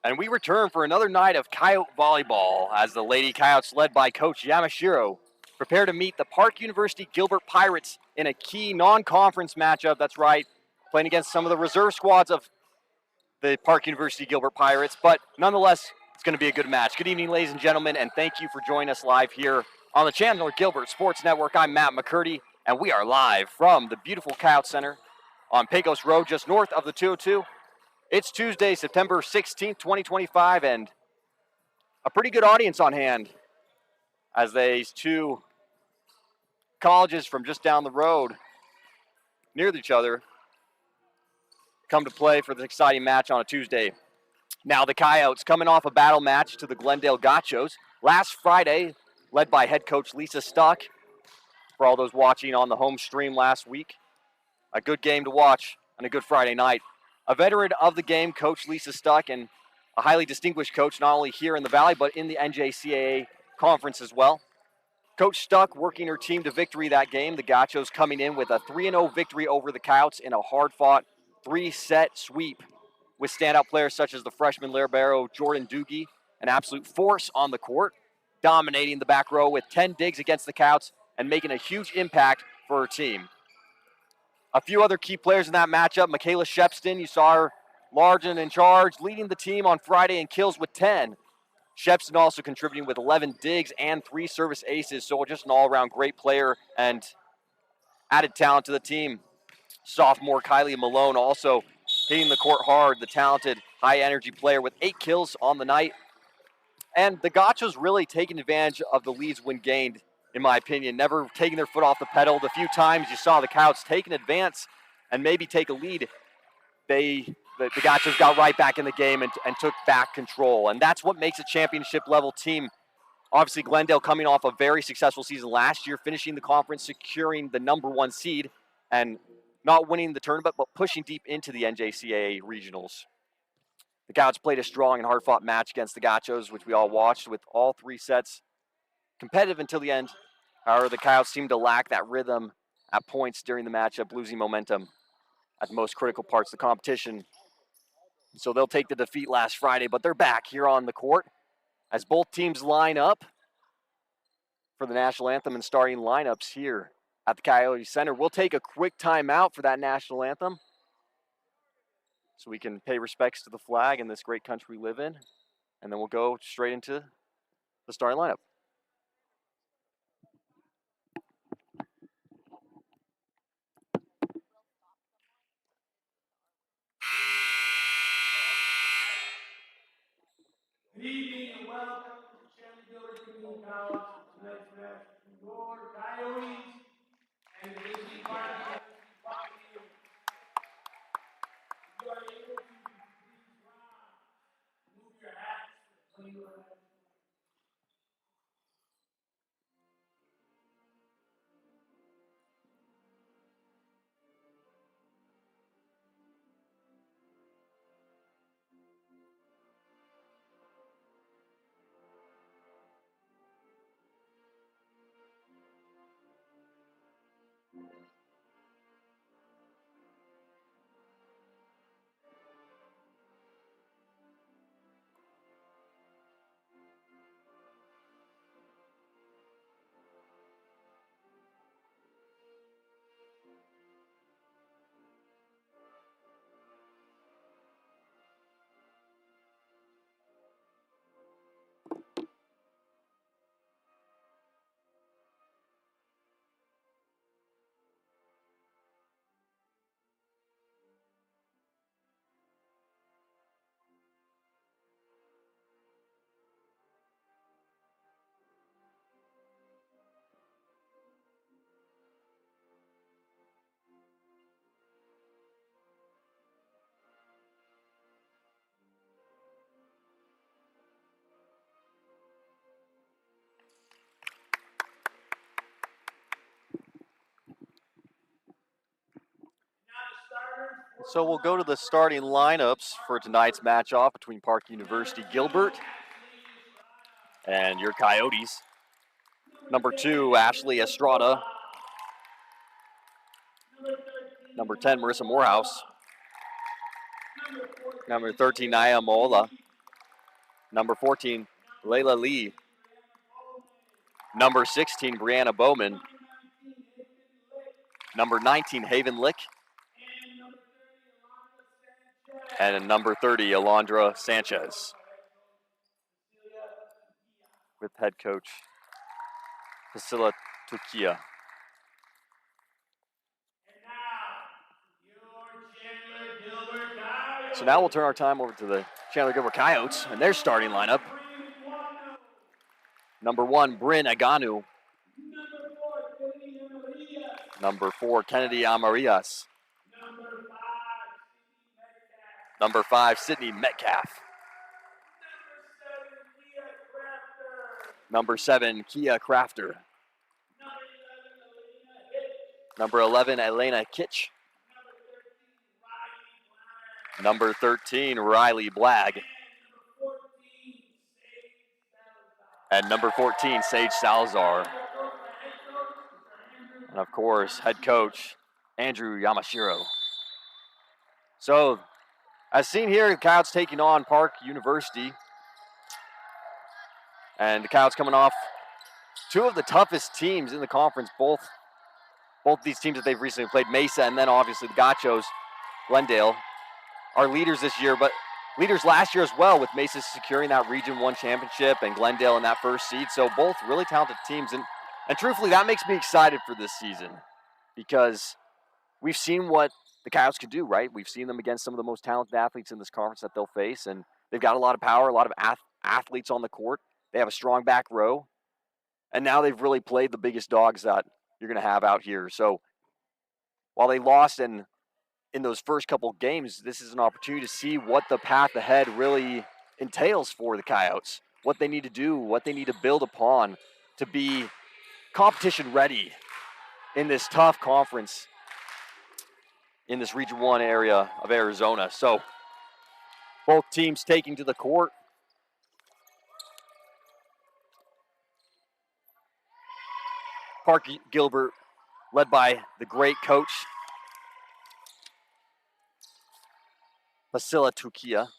And we return for another night of Coyote Volleyball as the Lady Coyotes, led by Coach Yamashiro, prepare to meet the Park University Gilbert Pirates in a key non-conference matchup. That's right, playing against some of the reserve squads of the Park University Gilbert Pirates. But nonetheless, it's going to be a good match. Good evening, ladies and gentlemen, and thank you for joining us live here on the Chandler-Gilbert Sports Network. I'm Matt McCurdy, and we are live from the beautiful Coyote Center on Pecos Road, just north of the 202. It's Tuesday, September 16th, 2025, and a pretty good audience on hand as these two colleges from just down the road near each other come to play for this exciting match on a Tuesday. Now the Coyotes coming off a battle match to the Glendale Gachos last Friday, led by head coach Lisa Stuck. For all those watching on the home stream last week, a good game to watch on a good Friday night. A veteran of the game, Coach Lisa Stuck, and a highly distinguished coach not only here in the Valley but in the NJCAA conference as well. Coach Stuck working her team to victory that game. The Gachos coming in with a 3-0 victory over the Coyotes in a hard-fought 3-set sweep with standout players such as the freshman libero Jordan Doogie, an absolute force on the court, dominating the back row with 10 digs against the Coyotes and making a huge impact for her team. A few other key players in that matchup. Michaela Shepston, you saw her large and in charge, leading the team on Friday in kills with 10. Shepston also contributing with 11 digs and 3 service aces, so just an all-around great player and added talent to the team. Sophomore Kylie Malone also hitting the court hard, the talented, high-energy player with 8 kills on the night. And the Gachos really taking advantage of the leads when gained, in my opinion, never taking their foot off the pedal. The few times you saw the Coyotes take an advance and maybe take a lead, the Gachos got right back in the game and took back control. And that's what makes a championship-level team. Obviously, Glendale coming off a very successful season last year, finishing the conference, securing the #1 seed, and not winning the tournament, but pushing deep into the NJCAA regionals. The Coyotes played a strong and hard-fought match against the Gachos, which we all watched, with all 3 sets competitive until the end. However, the Coyotes seemed to lack that rhythm at points during the matchup, losing momentum at the most critical parts of the competition. So they'll take the defeat last Friday, but they're back here on the court as both teams line up for the national anthem and starting lineups here at the Coyote Center. We'll take a quick timeout for that national anthem so we can pay respects to the flag and this great country we live in, and then we'll go straight into the starting lineup. Good evening and welcome to the Chandler-Gilbert Community College. Tonight's match between your Coyotes and the Disney Buccaneers. You are able to please move your hats when you are ready. So we'll go to the starting lineups for tonight's match-off between Park University Gilbert and your Coyotes. Number 2, Ashley Estrada. Number 10, Marissa Morehouse. Number 13, Naya Mola. Number 14, Layla Lee. Number 16, Brianna Bowman. Number 19, Haven Lick. And number 30, Alondra Sanchez. With head coach Priscilla Tukia. So now we'll turn our time over to the Chandler-Gilbert Coyotes and their starting lineup. Number 1, Bryn Aganu. Number 4, Kennedy Amarias. Number 5, Sydney Metcalf. Number 7, Kia Crafter. Number 11, Elena Kitch. Number 13, Riley Blagg. And number 14, Sage Salazar. And of course, head coach, Andrew Yamashiro. So, as seen here, the Coyotes taking on Park University. And the Coyotes coming off two of the toughest teams in the conference, both these teams that they've recently played, Mesa and then obviously the Gachos, Glendale, are leaders this year, but leaders last year as well, with Mesa securing that Region 1 championship and Glendale in that first seed. So both really talented teams. And truthfully, that makes me excited for this season because we've seen what the Coyotes can do, right? We've seen them against some of the most talented athletes in this conference that they'll face, and they've got a lot of power, a lot of athletes on the court. They have a strong back row, and now they've really played the biggest dogs that you're going to have out here. So while they lost in those first couple games, this is an opportunity to see what the path ahead really entails for the Coyotes, what they need to do, what they need to build upon to be competition ready in this tough conference in this Region 1 area of Arizona. So both teams taking to the court. Park Gilbert led by the great coach Priscilla Tukia.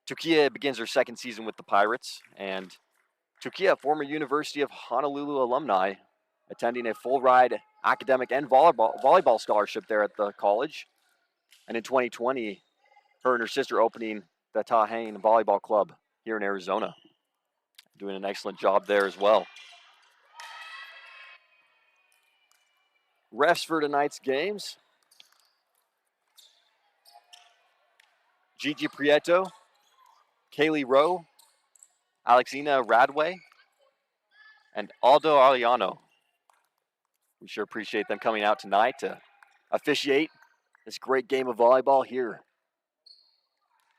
Tukia begins her second season with the Pirates, and Tukia, a former University of Honolulu alumni, attending a full-ride academic and volleyball scholarship there at the college. And in 2020, her and her sister opening the Tahane Volleyball Club here in Arizona. Doing an excellent job there as well. Refs for tonight's games: Gigi Prieto, Kaylee Rowe, Alexina Radway, and Aldo Ariano. We sure appreciate them coming out tonight to officiate this great game of volleyball here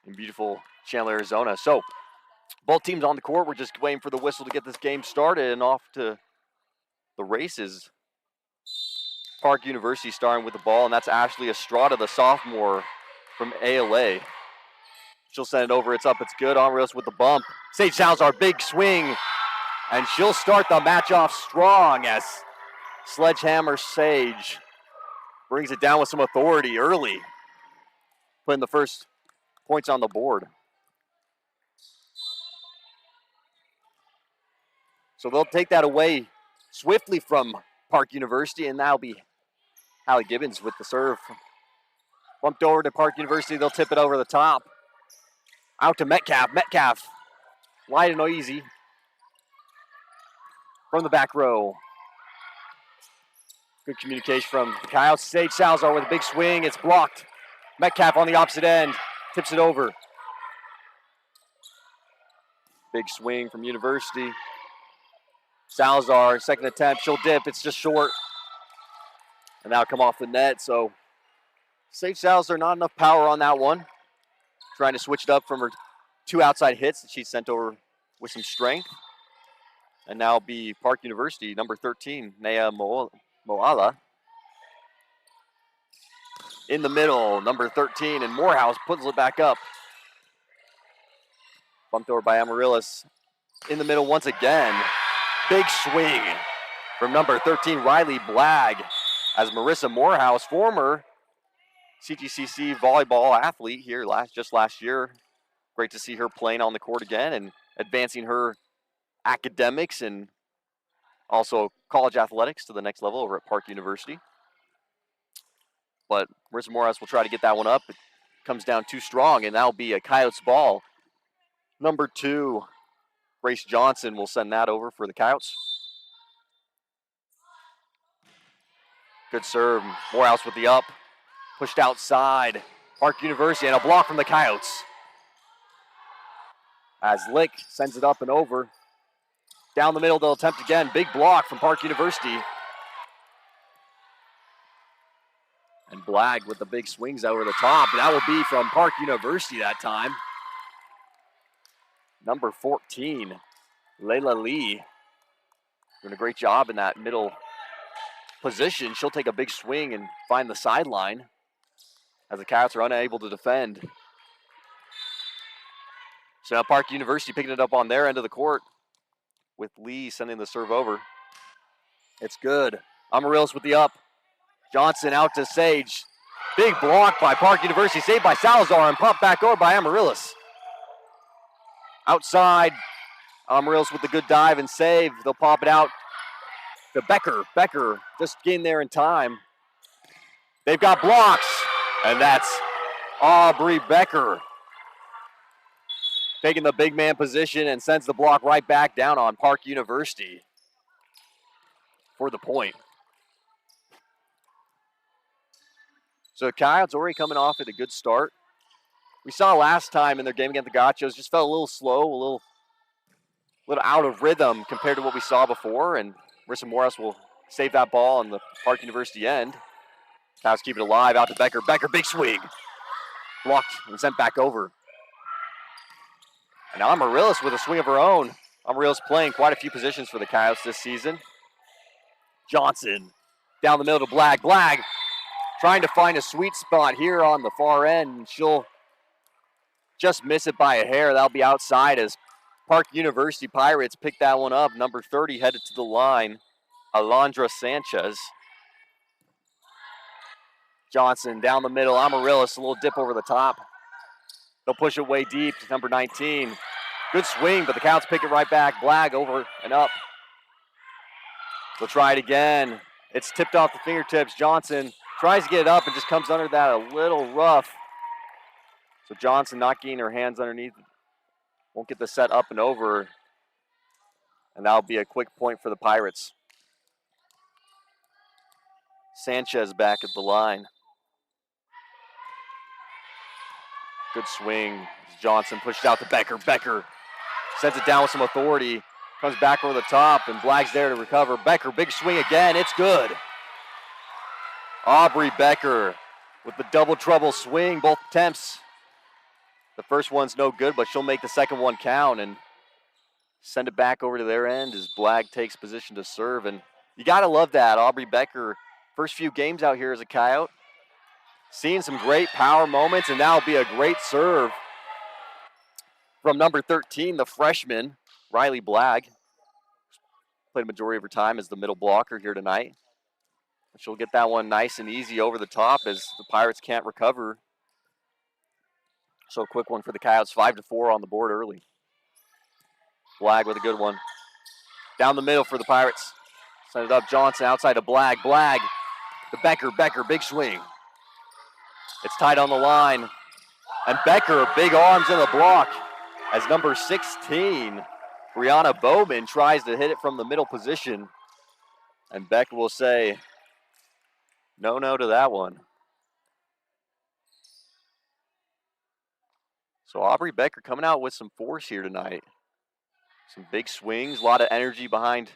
in beautiful Chandler, Arizona. So both teams on the court. We're just waiting for the whistle to get this game started, and off to the races. Park University starting with the ball, and that's Ashley Estrada, the sophomore from ALA. She'll send it over. It's up. It's good. Amarios with the bump. Sage Salazar, big swing, and she'll start the match off strong as Sledgehammer Sage brings it down with some authority early, putting the first points on the board. So they'll take that away swiftly from Park University, and that'll be Hallie Gibbons with the serve. Bumped over to Park University. They'll tip it over the top. Out to Metcalf. Metcalf, light and easy from the back row. Good communication from the Coyotes. Sage Salazar with a big swing. It's blocked. Metcalf on the opposite end. Tips it over. Big swing from University. Salazar, second attempt. She'll dip. It's just short. And now come off the net. So Sage Salazar, not enough power on that one. Trying to switch it up from her two outside hits that she sent over with some strength. And now be Park University, number 13, Nea Moala. In the middle, number 13, and Morehouse puts it back up. Bumped over by Amaryllis. In the middle once again. Big swing from number 13, Riley Blagg, as Marissa Morehouse, former CGCC volleyball athlete here just last year, Great to see her playing on the court again and advancing her academics and also college athletics to the next level over at Park University. But Marissa Morehouse will try to get that one up. It comes down too strong, and that'll be a Coyotes ball. Number 2, Grace Johnson will send that over for the Coyotes. Good serve. Morehouse with the up. Pushed outside. Park University and a block from the Coyotes. As Lick sends it up and over. Down the middle, they'll attempt again. Big block from Park University. And Blagg with the big swings over the top. That will be from Park University that time. Number 14, Layla Lee. Doing a great job in that middle position. She'll take a big swing and find the sideline as the Coyotes are unable to defend. So now Park University picking it up on their end of the court with Lee sending the serve over. It's good. Amarillos with the up. Johnson out to Sage. Big block by Park University, saved by Salazar and popped back over by Amarillos. Outside, Amarillos with the good dive and save. They'll pop it out to Becker. Becker just getting there in time. They've got blocks, and that's Aubrey Becker taking the big man position and sends the block right back down on Park University for the point. So the Coyotes already coming off at a good start. We saw last time in their game against the Gauchos, just felt a little slow, a little out of rhythm compared to what we saw before, and Marissa Morehouse will save that ball on the Park University end. Coyotes keep it alive, out to Becker. Becker, big swing. Blocked and sent back over. And now Amarillos with a swing of her own. Amarillos playing quite a few positions for the Coyotes this season. Johnson down the middle to Blagg. Blagg trying to find a sweet spot here on the far end. She'll just miss it by a hair. That'll be outside as Park University Pirates pick that one up. Number 30 headed to the line, Alondra Sanchez. Johnson down the middle. Amarillos, a little dip over the top. They'll push it way deep to number 19. Good swing, but the Coyotes pick it right back. Blagg over and up. They'll try it again. It's tipped off the fingertips. Johnson tries to get it up and just comes under that a little rough. So Johnson not getting her hands underneath. Won't get the set up and over. And that'll be a quick point for the Pirates. Sanchez back at the line. Good swing. Johnson pushed out to Becker. Becker sends it down with some authority. Comes back over the top, and Blagg's there to recover. Becker, big swing again. It's good. Aubrey Becker with the double trouble swing, both attempts. The first one's no good, but she'll make the second one count and send it back over to their end as Blagg takes position to serve. And you got to love that. Aubrey Becker, first few games out here as a Coyote, seeing some great power moments, and that'll be a great serve from number 13, the freshman, Riley Blagg. Played a majority of her time as the middle blocker here tonight. She'll get that one nice and easy over the top as the Pirates can't recover. So a quick one for the Coyotes, 5-4 on the board early. Blagg with a good one. Down the middle for the Pirates. Send it up, Johnson outside to Blagg. Blagg to Becker. Becker, big swing. It's tight on the line. And Becker, big arms in the block as number 16, Brianna Bowman, tries to hit it from the middle position. And Becker will say no to that one. So Aubrey Becker coming out with some force here tonight. Some big swings, a lot of energy behind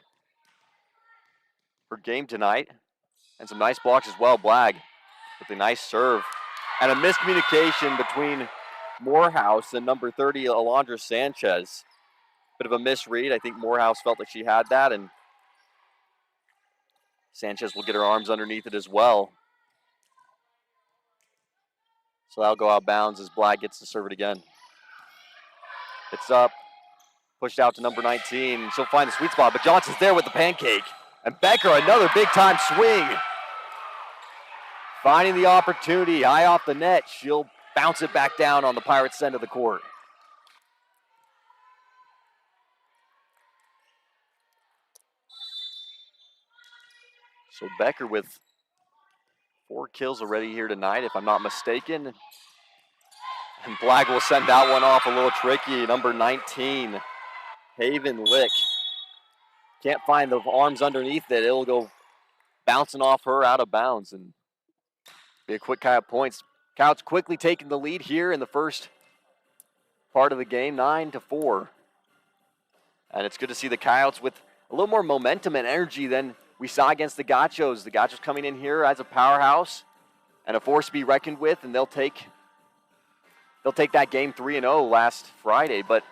her game tonight. And some nice blocks as well. Blagg with a nice serve. And a miscommunication between Morehouse and number 30, Alondra Sanchez. Bit of a misread. I think Morehouse felt like she had that, and Sanchez will get her arms underneath it as well. So that'll go out of bounds as Blagg gets to serve it again. It's up, pushed out to number 19. She'll find the sweet spot, but Johnson's there with the pancake. And Becker, another big-time swing. Finding the opportunity, high off the net. She'll bounce it back down on the Pirates' end of the court. So Becker with 4 kills already here tonight, if I'm not mistaken. And Black will send that one off a little tricky. Number 19, Haven Lick. Can't find the arms underneath it. It'll go bouncing off her out of bounds and be a quick Coyote points. Coyotes quickly taking the lead here in the first part of the game, 9-4. And it's good to see the Coyotes with a little more momentum and energy than we saw against the Gachos. The Gachos coming in here as a powerhouse and a force to be reckoned with, and they'll take that game 3-0 last Friday. But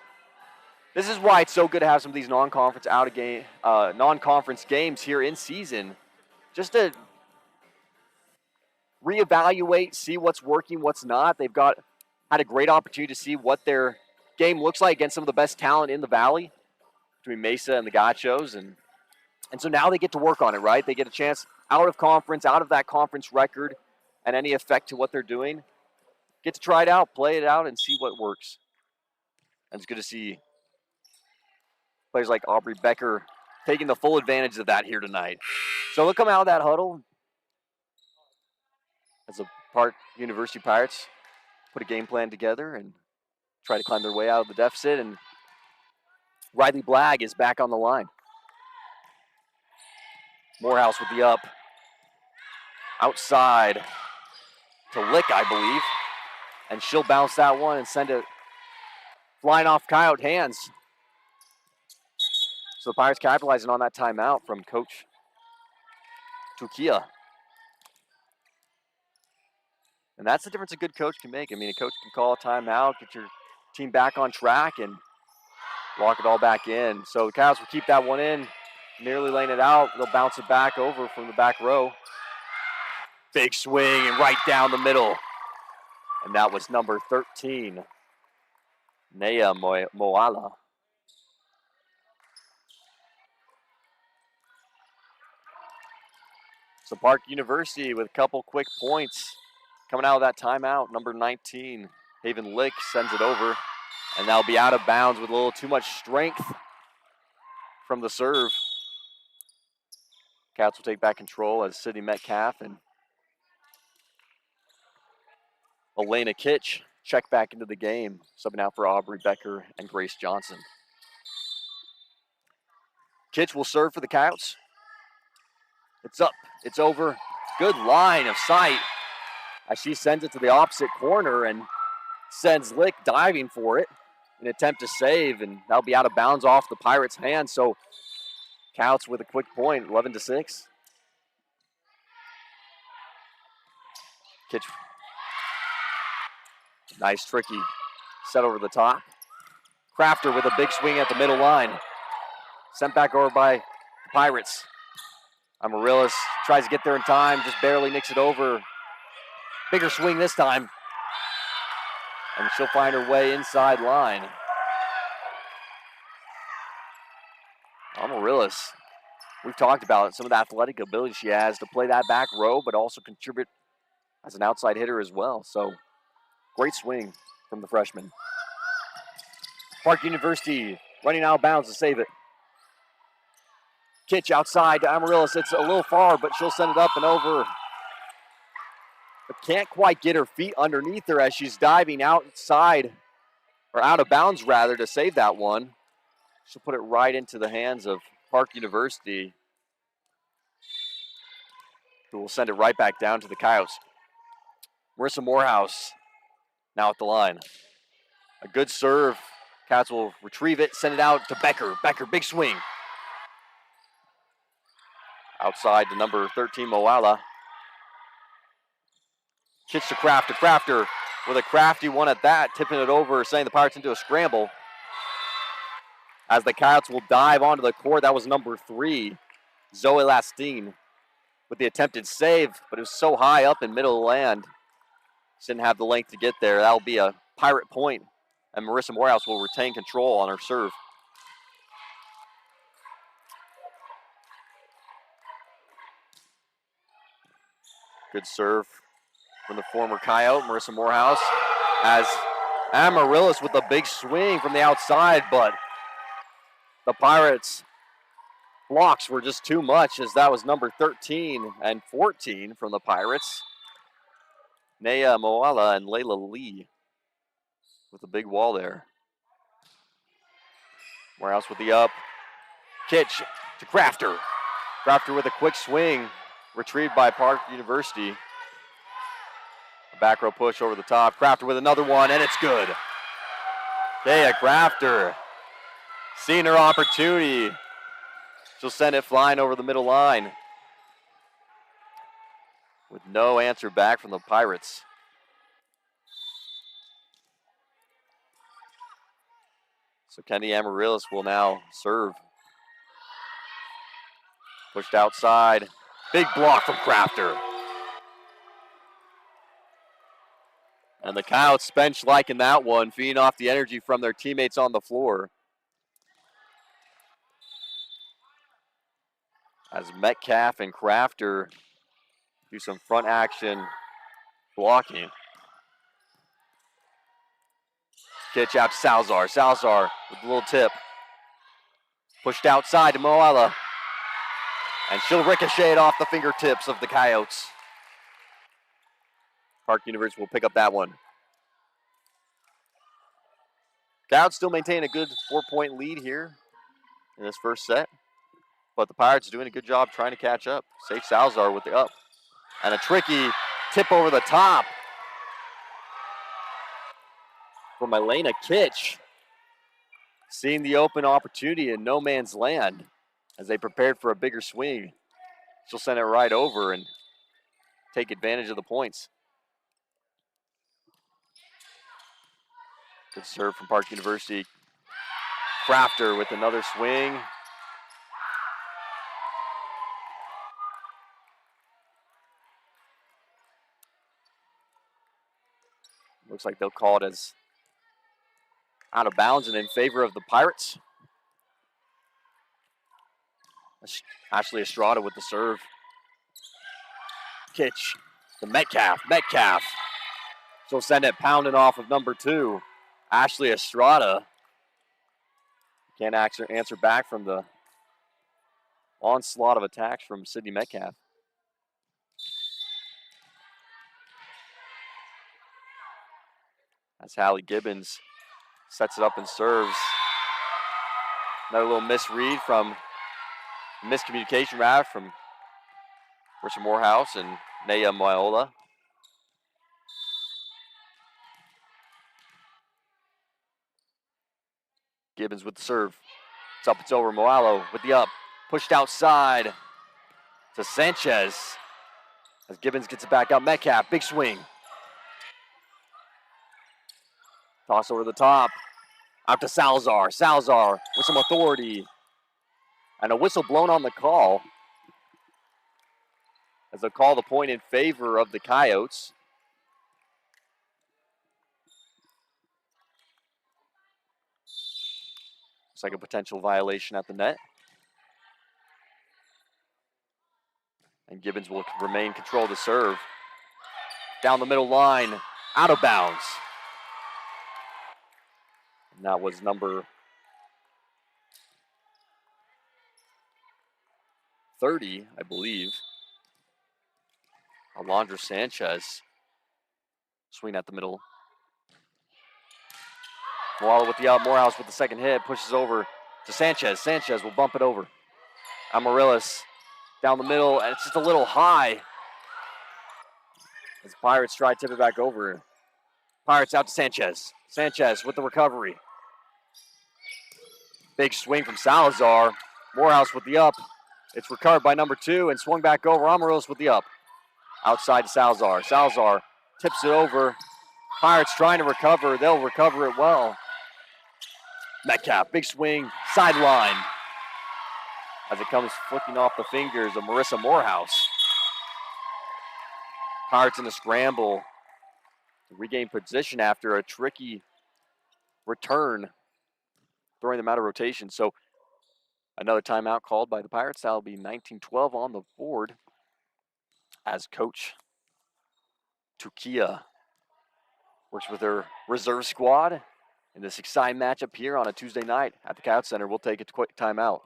this is why it's so good to have some of these non-conference games here in season, just to reevaluate, see what's working, what's not. They've had a great opportunity to see what their game looks like against some of the best talent in the Valley between Mesa and the Gachos, and so now they get to work on it, right? They get a chance out of that conference record, and any effect to what they're doing. Get to try it out, play it out, and see what works. And it's good to see players like Aubrey Becker taking the full advantage of that here tonight. So they'll come out of that huddle as the Park University Pirates put a game plan together and try to climb their way out of the deficit. And Riley Blagg is back on the line. Morehouse with the up. Outside to Lick, I believe. And she'll bounce that one and send it flying off Coyote hands. So the Pirates capitalizing on that timeout from Coach Tukia. And that's the difference a good coach can make. I mean, a coach can call a timeout, get your team back on track, and lock it all back in. So the Coyotes will keep that one in, nearly laying it out. They'll bounce it back over from the back row. Big swing and right down the middle. And that was number 13, Nea Moala. So Park University with a couple quick points coming out of that timeout. Number 19, Haven Lick sends it over. And that'll be out of bounds with a little too much strength from the serve. Cats will take back control as Sydney Metcalf and Elena Kitch check back into the game, subbing out for Aubrey Becker and Grace Johnson. Kitch will serve for the Coyotes. It's up, it's over. Good line of sight as she sends it to the opposite corner and sends Lick diving for it in an attempt to save, and that'll be out of bounds off the Pirates' hands. So Coyotes with a quick point, 11-6. Kitch. Nice, tricky set over the top. Crafter with a big swing at the middle line. Sent back over by the Pirates. Amaryllis tries to get there in time, just barely nicks it over. Bigger swing this time. And she'll find her way inside line. Amaryllis, we've talked about some of the athletic ability she has to play that back row, but also contribute as an outside hitter as well. So great swing from the freshman. Park University running out of bounds to save it. Kitch outside to Amaryllis. It's a little far, but she'll send it up and over. But can't quite get her feet underneath her as she's diving outside, or out of bounds rather, to save that one. She'll put it right into the hands of Park University, who will send it right back down to the Coyotes. Marissa Morehouse now at the line. A good serve. Coyotes will retrieve it, send it out to Becker. Becker, big swing. Outside to number 13, Moala. Kitch to Crafter. Crafter with a crafty one at that, tipping it over, sending the Pirates into a scramble. As the Coyotes will dive onto the court, that was number 3, Zoe Lastine, with the attempted save, but it was so high up in middle of the land. She didn't have the length to get there. That'll be a Pirate point, and Marissa Morehouse will retain control on her serve. Good serve from the former Coyote, Marissa Morehouse, as Amaryllis with a big swing from the outside, but the Pirates blocks were just too much, as that was number 13 and 14 from the Pirates. Nea Moala and Layla Lee with a big wall there. Morehouse with the up. Kitch to Crafter. Crafter with a quick swing. Retrieved by Park University. A back row push over the top. Crafter with another one, and it's good. Kea Crafter seeing her opportunity. She'll send it flying over the middle line. With no answer back from the Pirates. So Kendi Amaryllis will now serve. Pushed outside. Big block from Crafter. And the Coyotes bench liking that one, feeding off the energy from their teammates on the floor. As Metcalf and Crafter do some front action blocking. Kitch out to Salazar. Salazar with a little tip. Pushed outside to Moala. And she'll ricochet it off the fingertips of the Coyotes. Park University will pick up that one. Coyotes still maintain a good 4-point lead here in this first set. But the Pirates are doing a good job trying to catch up. Safe Salazar with the up. And a tricky tip over the top from Elena Kitch. Seeing the open opportunity in no man's land as they prepared for a bigger swing. She'll send it right over and take advantage of the points. Good serve from Park University. Crafter with another swing. Looks like they'll call it as out of bounds and in favor of the Pirates. Ashley Estrada with the serve. Kitch to Metcalf. Metcalf. She'll send it pounding off of number 2. Ashley Estrada. Can't answer back from the onslaught of attacks from Sydney Metcalf. As Hallie Gibbons sets it up and serves. Another little misread from miscommunication from Richard Morehouse and Nea Moala. Gibbons with the serve. It's up, it's over. Moalo with the up. Pushed outside to Sanchez. As Gibbons gets it back out. Metcalf, big swing. Toss over the top. Out to Salazar. Salazar with some authority. And a whistle blown on the call. As they'll call the point in favor of the Coyotes. Looks like a potential violation at the net. And Gibbons will remain control the serve. Down the middle line, out of bounds. And that was number 30, I believe. Alondra Sanchez. Swing at the middle. Moala with the out. Morehouse with the second hit. Pushes over to Sanchez. Sanchez will bump it over. Amaryllis down the middle, and it's just a little high. As Pirates try to tip it back over. Pirates out to Sanchez. Sanchez with the recovery. Big swing from Salazar. Morehouse with the up. It's recovered by number 2 and swung back over. Amaryllis with the up. Outside to Salazar. Salazar tips it over. Pirates trying to recover. They'll recover it well. Metcalf, big swing, sideline. As it comes flicking off the fingers of Marissa Morehouse. Pirates in a scramble to regain position after a tricky return, throwing them out of rotation. So another timeout called by the Pirates. That'll be 19-12 on the board as Coach Tukia works with her reserve squad in this exciting matchup here on a Tuesday night at the Coyote Center. We'll take a quick timeout.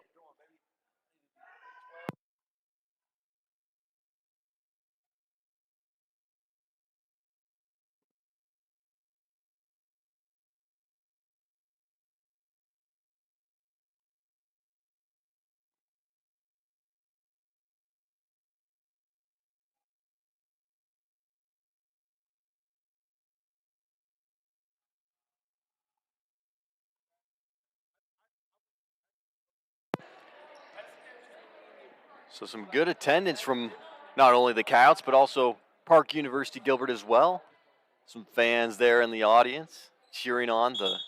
So some good attendance from not only the Coyotes, but also Park University Gilbert as well. Some fans there in the audience cheering on the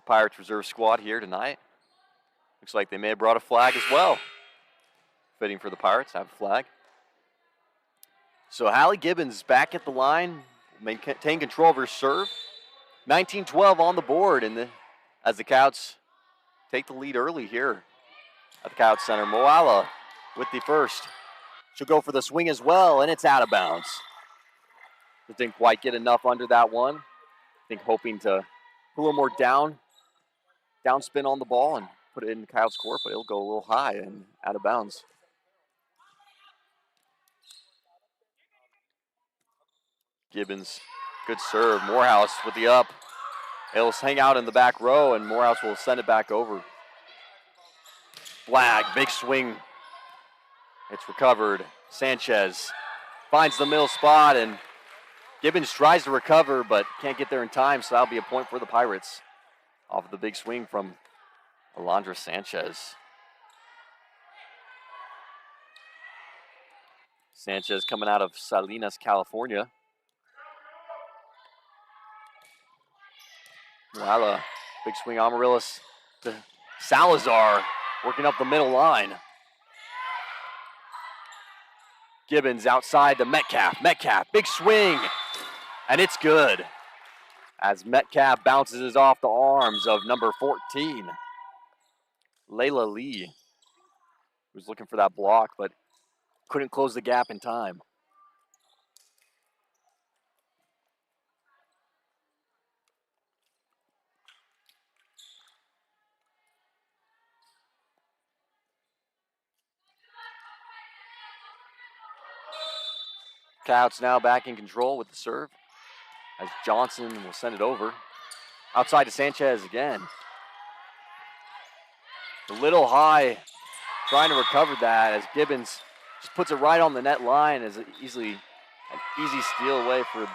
Pirates reserve squad here tonight. Looks like they may have brought a flag as well. Fitting for the Pirates to have a flag. So Hallie Gibbons back at the line, maintain control of her serve. 19-12 on the board, and as the Coyotes take the lead early here at the Coyotes Center. Moala with the first. She'll go for the swing as well, and it's out of bounds. Just didn't quite get enough under that one. I think hoping to put a little more down spin on the ball and put it in the Coyotes court, but it'll go a little high and out of bounds. Gibbons, good serve. Morehouse with the up. It'll hang out in the back row, and Morehouse will send it back over. Flag, big swing. It's recovered. Sanchez finds the middle spot, and Gibbons tries to recover, but can't get there in time, so that'll be a point for the Pirates off of the big swing from Alondra Sanchez. Sanchez coming out of Salinas, California. Moala, big swing, Amaryllis to Salazar, working up the middle line. Gibbons outside to Metcalf. Metcalf, big swing, and it's good. As Metcalf bounces off the arms of number 14, Layla Lee, who's looking for that block, but couldn't close the gap in time. Coyotes now back in control with the serve as Johnson will send it over. Outside to Sanchez again. A little high, trying to recover that as Gibbons just puts it right on the net line as an easy steal away for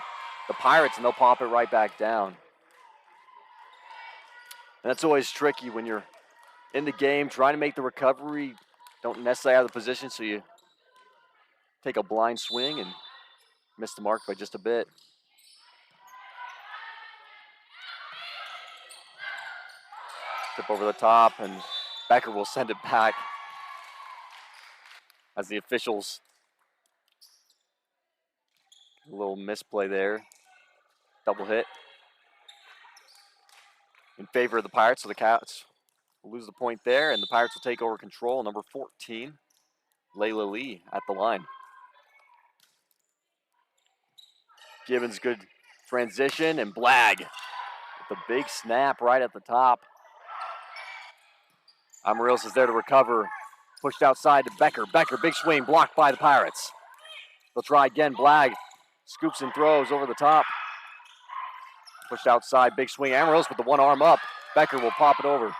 the Pirates, and they'll pop it right back down. And that's always tricky when you're in the game trying to make the recovery, don't necessarily have the position, so you take a blind swing and miss the mark by just a bit. Tip over the top, and Becker will send it back as the officials, a little misplay there. Double hit in favor of the Pirates, so the Coyotes will lose the point there, and the Pirates will take over control. Number 14, Layla Lee at the line. Gibbons, good transition, and Blagg with a big snap right at the top. Amaryllis is there to recover. Pushed outside to Becker. Becker, big swing, blocked by the Pirates. They'll try again. Blagg scoops and throws over the top. Pushed outside, big swing. Amaryllis with the one arm up. Becker will pop it over.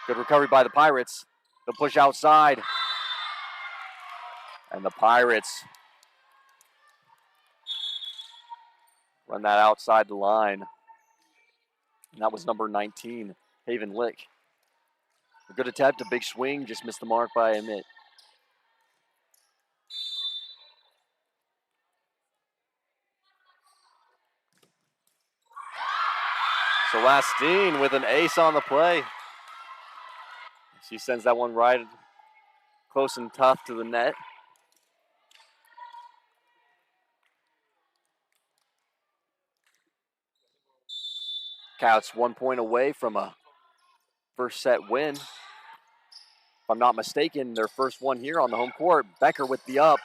Good recovery by the Pirates. They'll push outside. And the Pirates run that outside the line. And that was number 19, Haven Lick. A good attempt, a big swing, just missed the mark by a minute. Celestine with an ace on the play. She sends that one right close and tough to the net. Coyotes 1 point away from a first set win. If I'm not mistaken, their first one here on the home court. Becker with the up.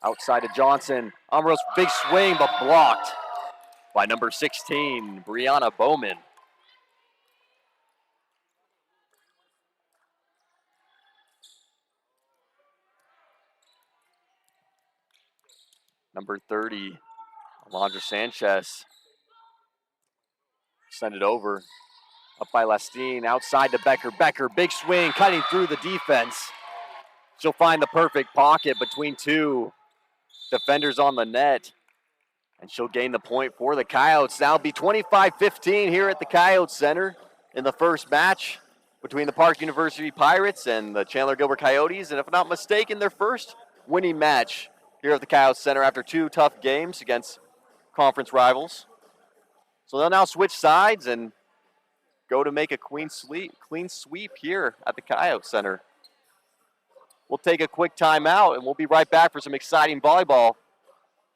Outside to Johnson. Amaryllis, big swing, but blocked by number 16, Brianna Bowman. Number 30, Alondra Sanchez. Send it over. Up by Lastine, outside to Becker. Becker, big swing, cutting through the defense. She'll find the perfect pocket between two defenders on the net. And she'll gain the point for the Coyotes. That'll be 25-15 here at the Coyotes Center in the first match. between the Park University Pirates and the Chandler-Gilbert Coyotes, and if I'm not mistaken, their first winning match here at the Coyotes Center after 2 tough games against conference rivals. So they'll now switch sides and go to make a clean sweep here at the Coyotes Center. We'll take a quick timeout, and we'll be right back for some exciting volleyball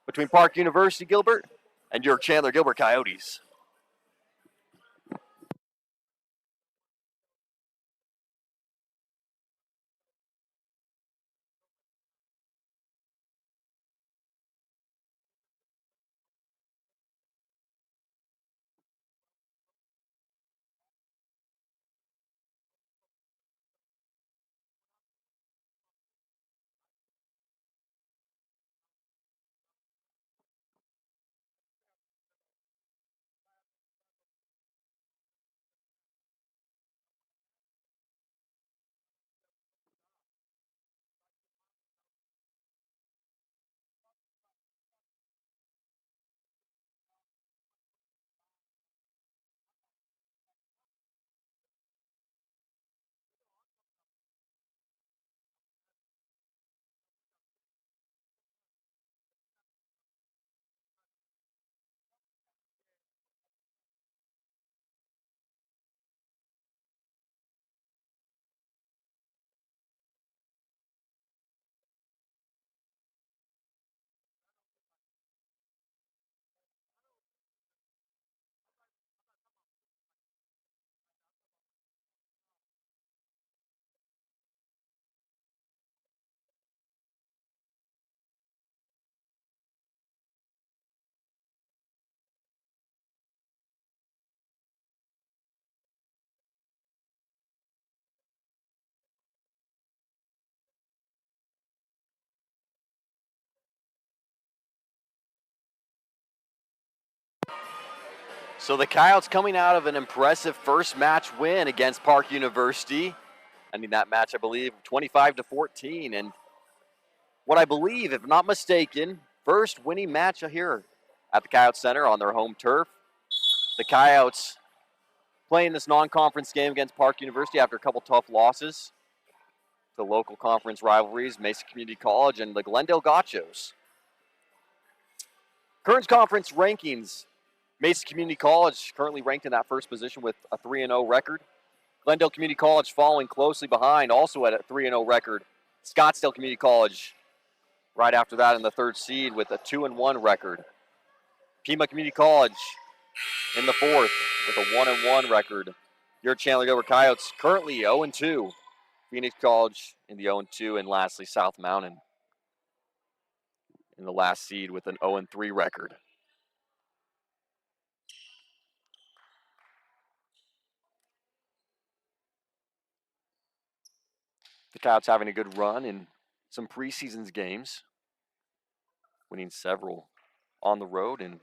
between Park University Gilbert and your Chandler-Gilbert Coyotes. So the Coyotes coming out of an impressive first match win against Park University. Ending that match, I believe, 25-14. And what I believe, if I'm not mistaken, first winning match here at the Coyotes Center on their home turf. The Coyotes playing this non-conference game against Park University after a couple tough losses to local conference rivalries, Mesa Community College and the Glendale Gauchos. Current conference rankings, Mesa Community College currently ranked in that first position with a 3-0 record. Glendale Community College following closely behind, also at a 3-0 record. Scottsdale Community College right after that in the third seed with a 2-1 record. Pima Community College in the fourth with a 1-1 record. Your Chandler-Gilbert Coyotes currently 0-2. Phoenix College in the 0-2, and lastly South Mountain in the last seed with an 0-3 record. The Coyotes having a good run in some preseason games, winning several on the road in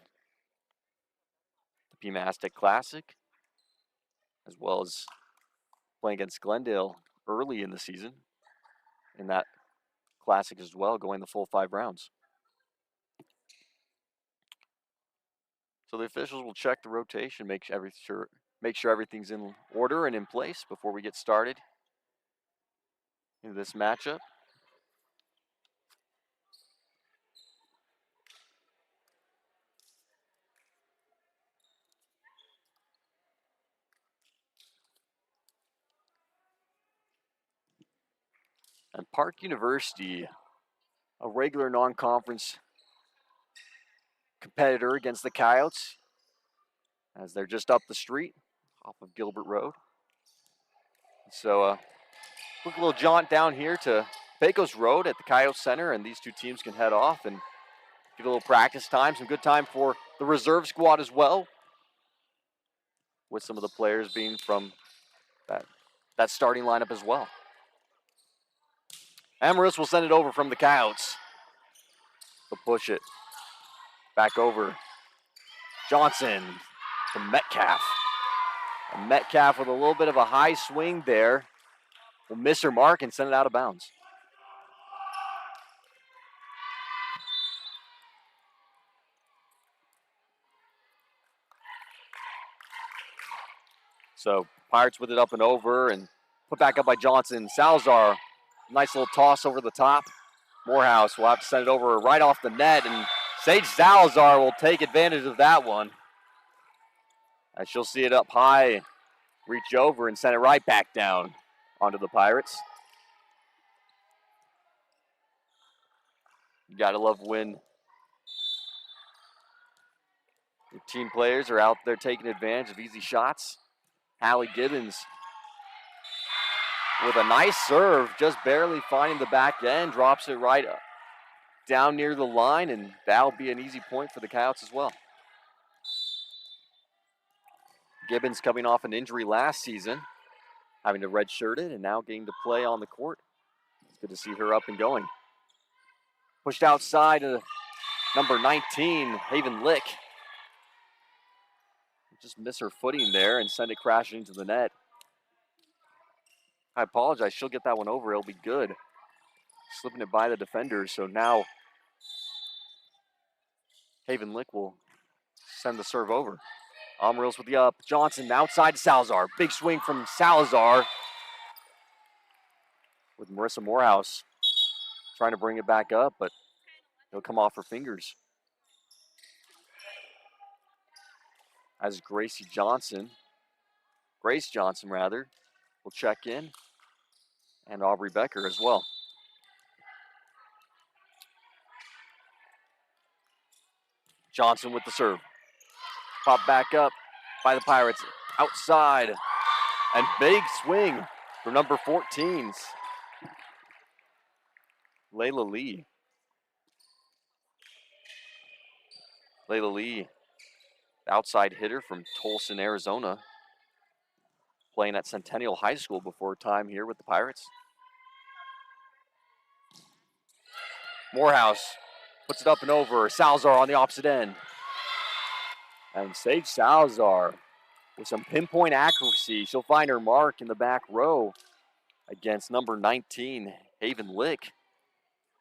the Pima Aztec Classic, as well as playing against Glendale early in the season in that Classic as well, going the full 5 rounds. So the officials will check the rotation, make sure everything's in order and in place before we get started in this matchup. And Park University, a regular non-conference competitor against the Coyotes, as they're just up the street off of Gilbert Road. So quick little jaunt down here to Pecos Road at the Coyotes Center, and these two teams can head off and get a little practice time, some good time for the reserve squad as well, with some of the players being from that starting lineup as well. Amaris will send it over from the Coyotes. They'll push it back over. Johnson to Metcalf. And Metcalf with a little bit of a high swing there will miss her mark and send it out of bounds. So Pirates with it up and over, and Put back up by Johnson. Salazar, nice little toss over the top. Morehouse will have to send it over right off the net, and Sage Salazar will take advantage of that one. As she'll see it up high, reach over and send it right back down onto the Pirates. You gotta love when your team players are out there taking advantage of easy shots. Hallie Gibbons with a nice serve, just barely finding the back end, drops it right down near the line, and that'll be an easy point for the Coyotes as well. Gibbons coming off an injury last season, having to redshirt it, and now getting to play on the court. It's good to see her up and going. Pushed outside to number 19, Haven Lick. Just miss her footing there and send it crashing into the net. I apologize, she'll get that one over, it'll be good. Slipping it by the defenders, so now Haven Lick will send the serve over. Amaril's with the up, Johnson outside to Salazar. Big swing from Salazar with Marissa Morehouse trying to bring it back up, but it'll come off her fingers. As Grace Johnson will check in, and Aubrey Becker as well. Johnson with the serve. Pop back up by the Pirates. Outside. And big swing for number 14's Layla Lee. Layla Lee, outside hitter from Tolson, Arizona. Playing at Centennial High School before time here with the Pirates. Morehouse puts it up and over. Salazar on the opposite end. And Sage Salazar with some pinpoint accuracy. She'll find her mark in the back row against number 19, Haven Lick,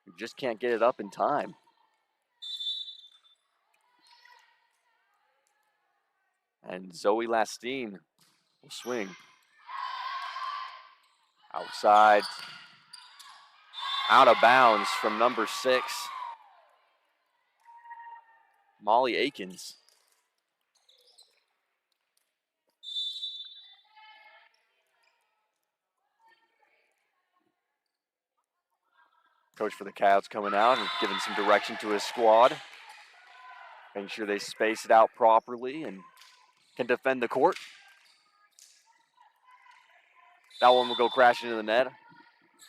who just can't get it up in time. And Zoe Lastine will swing. Outside. Out of bounds from number 6, Molly Akins. Coach for the Coyotes coming out and giving some direction to his squad. Making sure they space it out properly and can defend the court. That one will go crashing into the net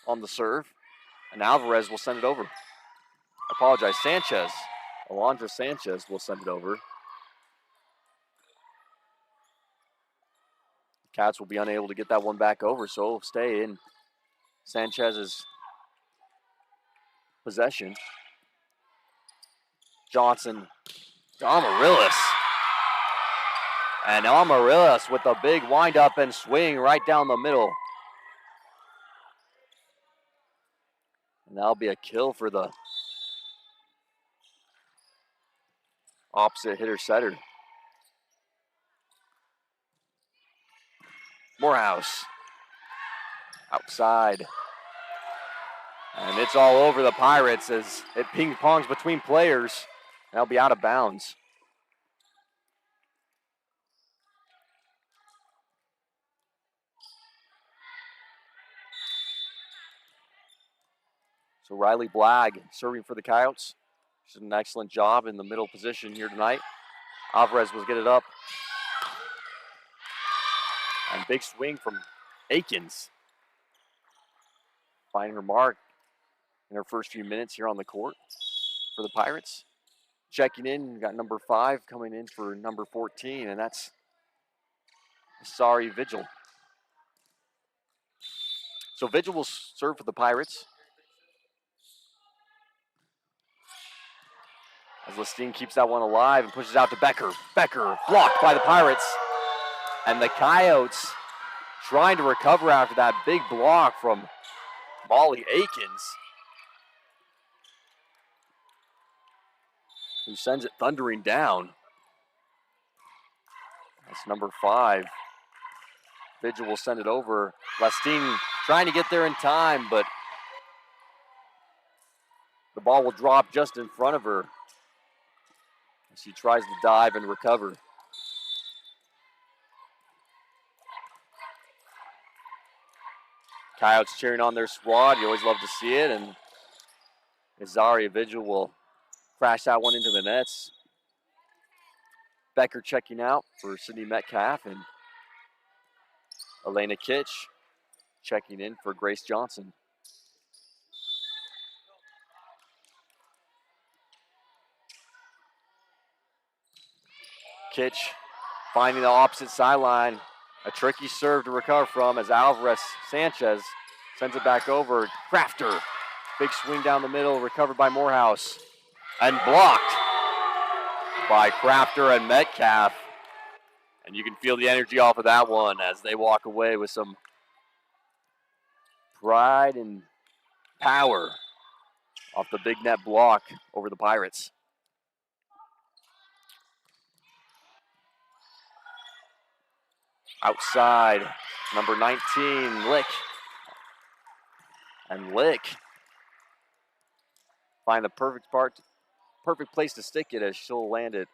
on the serve. And Alvarez will send it over. I apologize, Sanchez. Alondra Sanchez will send it over. Cats will be unable to get that one back over, so it'll stay in Sanchez's possession. Johnson, Amarillis. And Amarillis with a big wind up and swing right down the middle. And that'll be a kill for the opposite hitter setter. Morehouse outside. And it's all over the Pirates as it ping-pongs between players. That'll be out of bounds. So Riley Blagg serving for the Coyotes. She did an excellent job in the middle position here tonight. Alvarez will get it up. And big swing from Akins. Finding her mark in her first few minutes here on the court for the Pirates. Checking in, got number 5 coming in for number 14, and that's Sorry Vigil. So Vigil will serve for the Pirates. As Lestine keeps that one alive and pushes out to Becker. Becker blocked by the Pirates. And the Coyotes trying to recover after that big block from Molly Akins, who sends it thundering down. That's number 5, Vigil will send it over. Lestine trying to get there in time, but the ball will drop just in front of her as she tries to dive and recover. Coyotes cheering on their squad. You always love to see it. And Azaria Vigil will crash that one into the nets. Becker checking out for Sydney Metcalf, and Elena Kitch checking in for Grace Johnson. Kitch finding the opposite sideline. A tricky serve to recover from as Alvarez Sanchez sends it back over. Crafter, big swing down the middle, recovered by Morehouse. And blocked by Crafter and Metcalf. And you can feel the energy off of that one as they walk away with some pride and power off the big net block over the Pirates. Outside, number 19, Lick. And Lick find the perfect place to stick it as she'll land it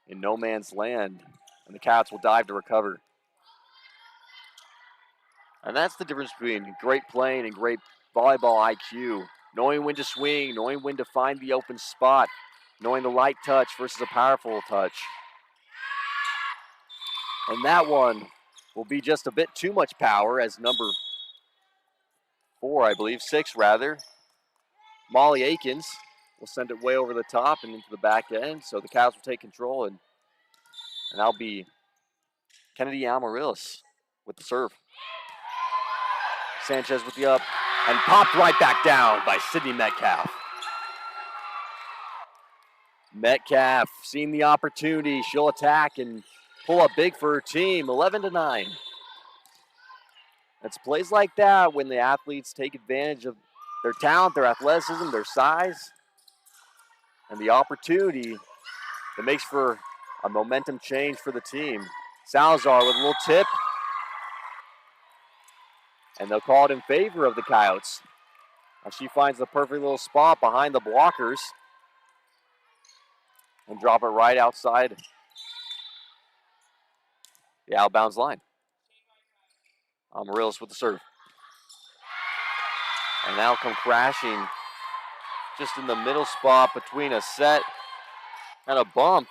in no man's land. And the Cats will dive to recover. And that's the difference between great playing and great volleyball IQ. Knowing when to swing, knowing when to find the open spot, knowing the light touch versus a powerful touch. And that one will be just a bit too much power as number 6 rather. Molly Akins will send it way over the top and into the back end. So the Cows will take control, and that'll be Kennedy Amaryllis with the serve. Sanchez with the up and popped right back down by Sydney Metcalf. Metcalf seeing the opportunity. She'll attack and pull up big for her team, 11-9. It's plays like that when the athletes take advantage of their talent, their athleticism, their size, and the opportunity that makes for a momentum change for the team. Salazar with a little tip, and they'll call it in favor of the Coyotes. Now she finds the perfect little spot behind the blockers and drop it right outside the out-of-bounds line. Amaryllis with the serve. And now come crashing just in the middle spot between a set and a bump.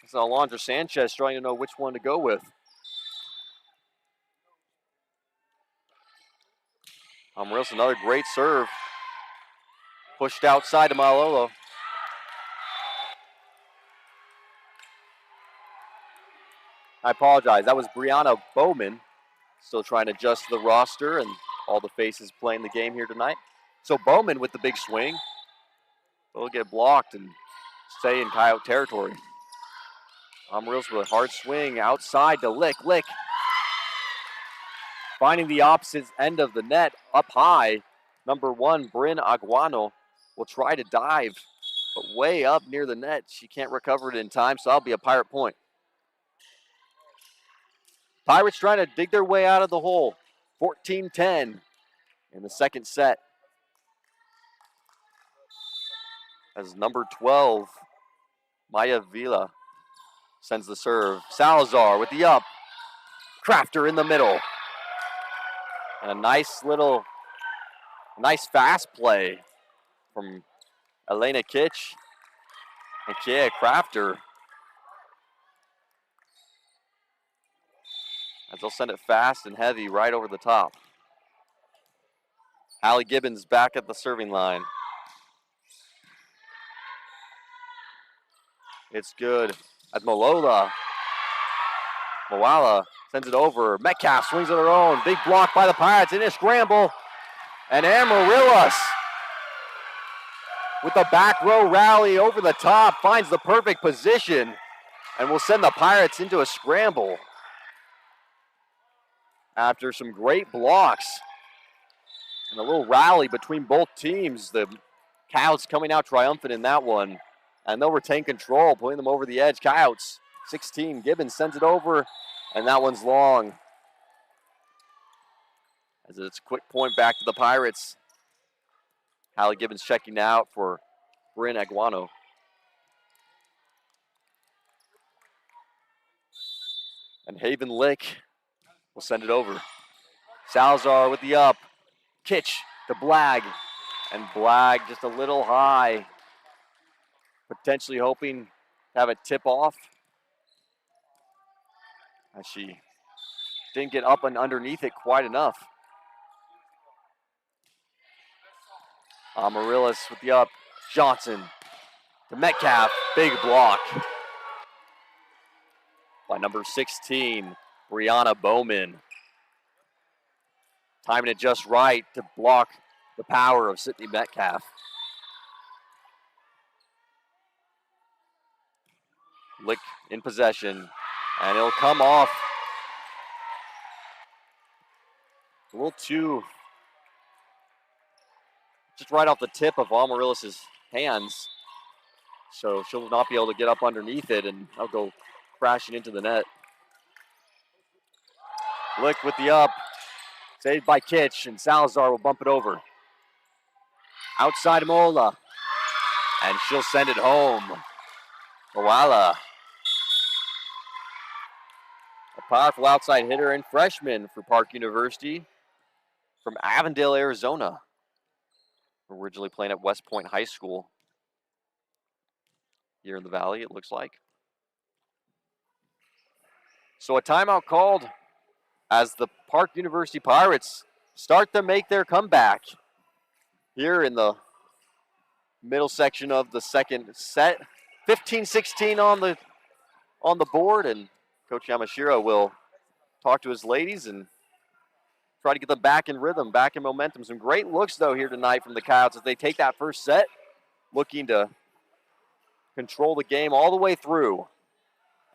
It's Alondra Sanchez trying to know which one to go with. Amaryllis, another great serve. Pushed outside to Malolo. I apologize. That was Brianna Bowman. Still trying to adjust the roster and all the faces playing the game here tonight. So Bowman with the big swing. Will get blocked and stay in Coyote territory. Amaryllis with a hard swing outside to Lick. Lick finding the opposite end of the net up high. Number 1, Bryn Aguano will try to dive, but way up near the net. She can't recover it in time, so that'll be a Pirate point. Pirates trying to dig their way out of the hole. 14-10 in the second set. As number 12, Maya Vila sends the serve. Salazar with the up. Crafter in the middle. And a nice fast play from Elena Kitch and Kia Crafter. As they'll send it fast and heavy right over the top. Allie Gibbons back at the serving line. It's good. As Moala sends it over. Metcalf swings on her own. Big block by the Pirates in a scramble. And Amaryllis with the back row rally over the top finds the perfect position and will send the Pirates into a scramble. After some great blocks and a little rally between both teams, the Coyotes coming out triumphant in that one. And they'll retain control, pulling them over the edge. Coyotes, 16. Gibbons sends it over, and that one's long. As it's a quick point back to the Pirates. Hallie Gibbons checking out for Bryn Aguano. And Haven Lick will send it over. Salazar with the up. Kitch to Blag. And Blag just a little high. Potentially hoping to have it tip off. As she didn't get up and underneath it quite enough. Amaryllis with the up. Johnson to Metcalf. Big block by number 16, Brianna Bowman. Timing it just right to block the power of Sydney Metcalf. Lick in possession, and it'll come off a little too, just right off the tip of Amaryllis' hands. So she'll not be able to get up underneath it, and that'll go crashing into the net. Lick with the up, saved by Kitch, and Salazar will bump it over. Outside Mola, and she'll send it home. Moala, a powerful outside hitter and freshman for Park University from Avondale, Arizona. Originally playing at West Point High School here in the Valley, it looks like. So a timeout called as the Park University Pirates start to make their comeback here in the middle section of the second set. 15-16 on the board, and Coach Yamashiro will talk to his ladies and try to get them back in rhythm, back in momentum. Some great looks, though, here tonight from the Coyotes as they take that first set, looking to control the game all the way through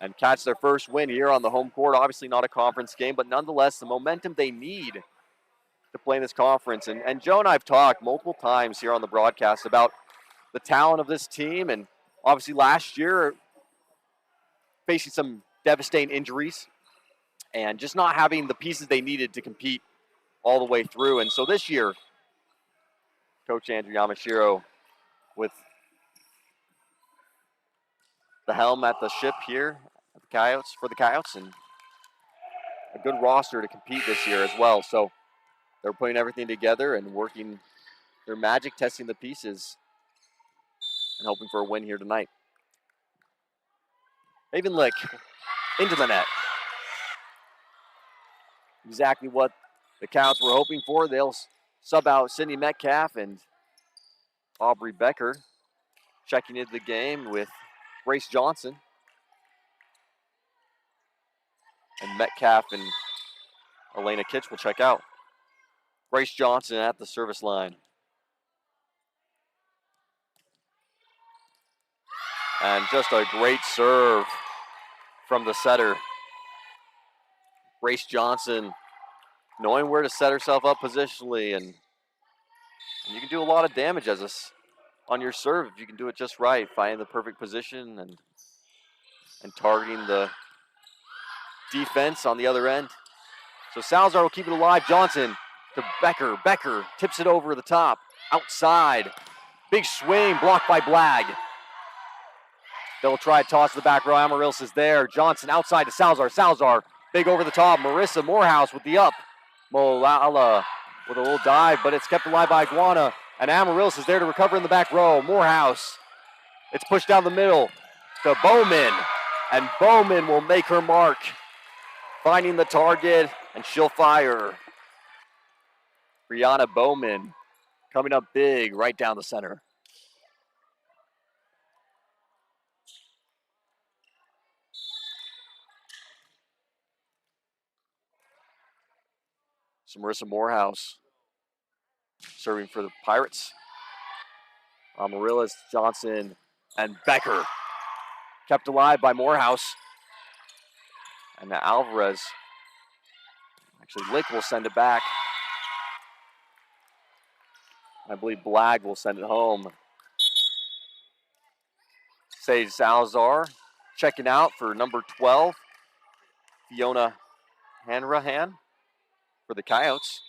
and catch their first win here on the home court. Obviously not a conference game, but nonetheless, the momentum they need to play in this conference. And Joe and I have talked multiple times here on the broadcast about the talent of this team, and obviously last year facing some devastating injuries and just not having the pieces they needed to compete all the way through. And so this year, Coach Andrew Yamashiro with the helm at the ship here at the Coyotes, for the Coyotes, and a good roster to compete this year as well. So they're putting everything together and working their magic, testing the pieces, and hoping for a win here tonight. Haven Lick into the net. Exactly what the Coyotes were hoping for. They'll sub out Sydney Metcalf and Aubrey Becker. Checking into the game with Grace Johnson. And Metcalf and Elena Kitch will check out. Grace Johnson at the service line. And just a great serve from the setter. Grace Johnson knowing where to set herself up positionally, and you can do a lot of damage on your serve if you can do it just right, finding the perfect position and targeting the defense on the other end. So Salazar will keep it alive. Johnson to Becker. Becker tips it over the top, outside. Big swing, blocked by Blag. They'll try a toss to the back row. Amaryllis is there. Johnson outside to Salazar. Salazar, big over the top. Marissa Morehouse with the up. Molala with a little dive, but it's kept alive by Iguana. And Amaryllis is there to recover in the back row. Morehouse. It's pushed down the middle to Bowman. And Bowman will make her mark. Finding the target, and she'll fire. Brianna Bowman coming up big right down the center. So Marissa Morehouse serving for the Pirates. Amaryllis, Johnson, and Becker. Kept alive by Morehouse. And now Alvarez. Actually, Lick will send it back. I believe Blag will send it home. Sage Salazar checking out for number 12, Fiona Hanrahan for the Coyotes.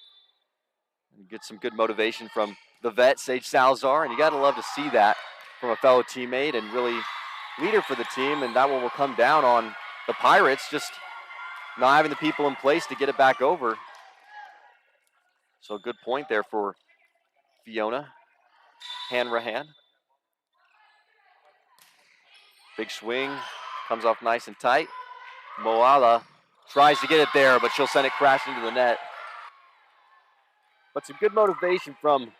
And get some good motivation from the vet, Sage Salazar, and you got to love to see that from a fellow teammate and really leader for the team, and that one will come down on the Pirates, just not having the people in place to get it back over. So good point there for Fiona Hanrahan. Big swing, comes off nice and tight. Moala tries to get it there, but she'll send it crashing into the net. But some good motivation from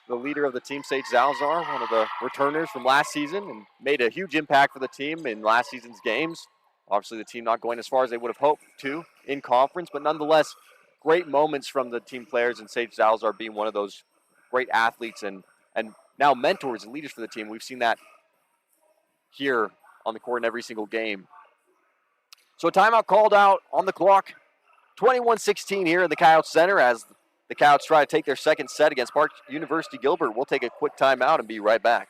the leader of the team, Sage Salazar, one of the returners from last season, and made a huge impact for the team in last season's games. Obviously, the team not going as far as they would have hoped to in conference, but nonetheless, great moments from the team players, and Sage Salazar being one of those great athletes and now mentors and leaders for the team. We've seen that here on the court in every single game. So a timeout called out on the clock. 21-16 here in the Coyotes Center as the Coyotes try to take their second set against Park University Gilbert. We'll take a quick timeout and be right back.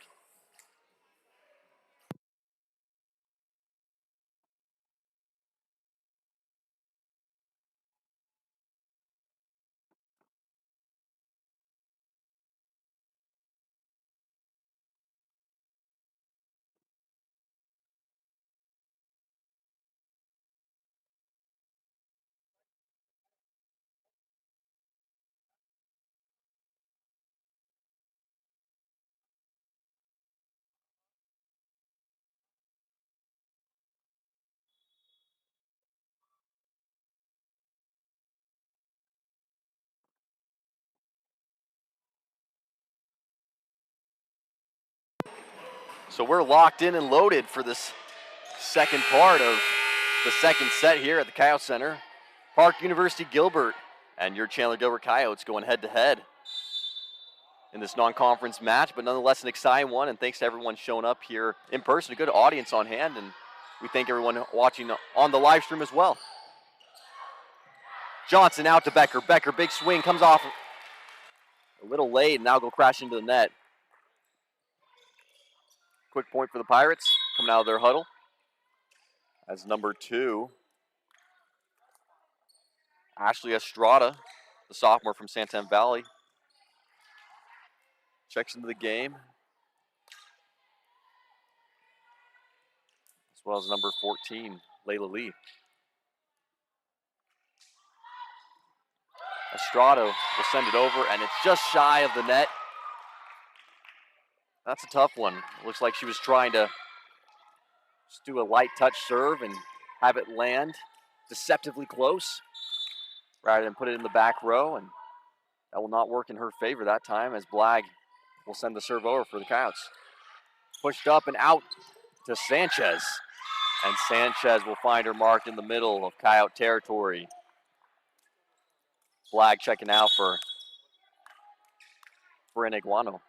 So we're locked in and loaded for this second part of the second set here at the Coyotes Center. Park University Gilbert and your Chandler-Gilbert Coyotes going head-to-head in this non-conference match, but nonetheless an exciting one, and thanks to everyone showing up here in person. A good audience on hand, and we thank everyone watching on the live stream as well. Johnson out to Becker. Becker, big swing, comes off a little late, and now go crash into the net. Quick point for the Pirates coming out of their huddle as number 2, Ashley Estrada, the sophomore from Santan Valley, checks into the game, as well as number 14, Layla Lee. Estrada will send it over, and it's just shy of the net. That's a tough one. It looks like she was trying to just do a light touch serve and have it land deceptively close rather than put it in the back row, and that will not work in her favor that time as Blag will send the serve over for the Coyotes. Pushed up and out to Sanchez, and Sanchez will find her marked in the middle of Coyote territory. Blag checking out for Iguano,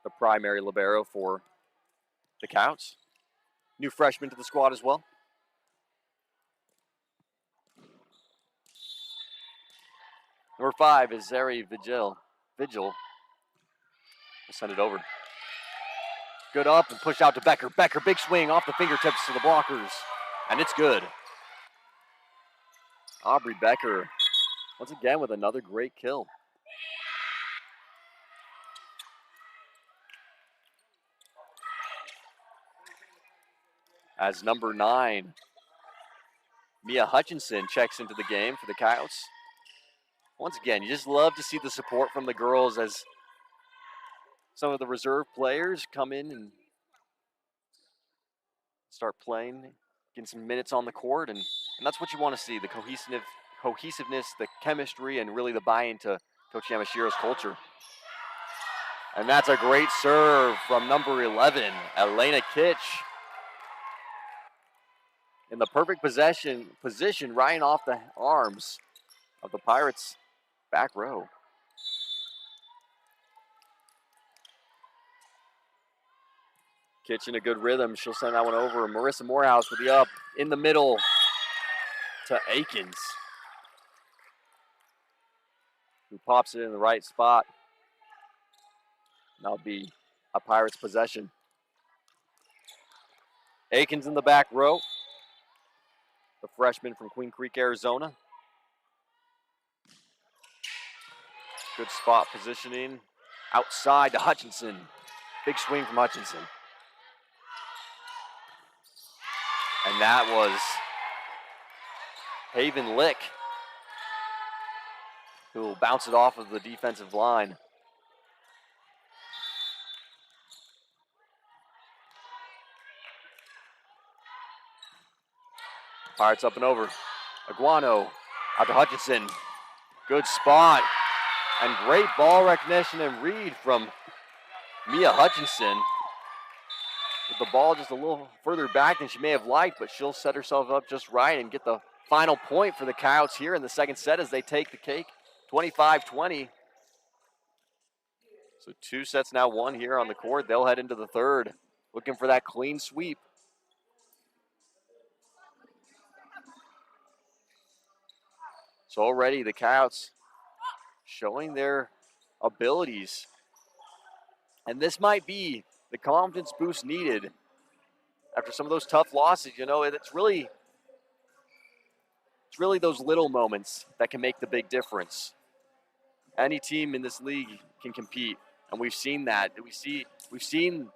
the primary libero for the Coyotes. New freshman to the squad as well. Number 5 is Zeri Vigil. We'll send it over. Good up and push out to Becker. Becker, big swing off the fingertips to the blockers, and it's good. Aubrey Becker, once again with another great kill. As number 9, Mia Hutchinson checks into the game for the Coyotes. Once again, you just love to see the support from the girls as some of the reserve players come in and start playing, getting some minutes on the court, and that's what you want to see, the cohesiveness, the chemistry, and really the buy-in to Coach Yamashiro's culture. And that's a great serve from number 11, Elena Kitch. In the perfect position right off the arms of the Pirates' back row. Kitch in a good rhythm. She'll send that one over. Marissa Morehouse with the up in the middle to Akins, who pops it in the right spot. That'll be a Pirates possession. Akins in the back row, the freshman from Queen Creek, Arizona. Good spot positioning. Outside to Hutchinson. Big swing from Hutchinson. And that was Haven Lick, who will bounce it off of the defensive line. Pirates up and over. Aguano out to Hutchinson. Good spot. And great ball recognition and read from Mia Hutchinson. With the ball just a little further back than she may have liked, but she'll set herself up just right and get the final point for the Coyotes here in the second set as they take the cake, 25-20. So 2 sets now won here on the court. They'll head into the third, looking for that clean sweep. So already the Coyotes showing their abilities. And this might be the confidence boost needed after some of those tough losses. You know, it's really those little moments that can make the big difference. Any team in this league can compete, and we've seen that. We've seen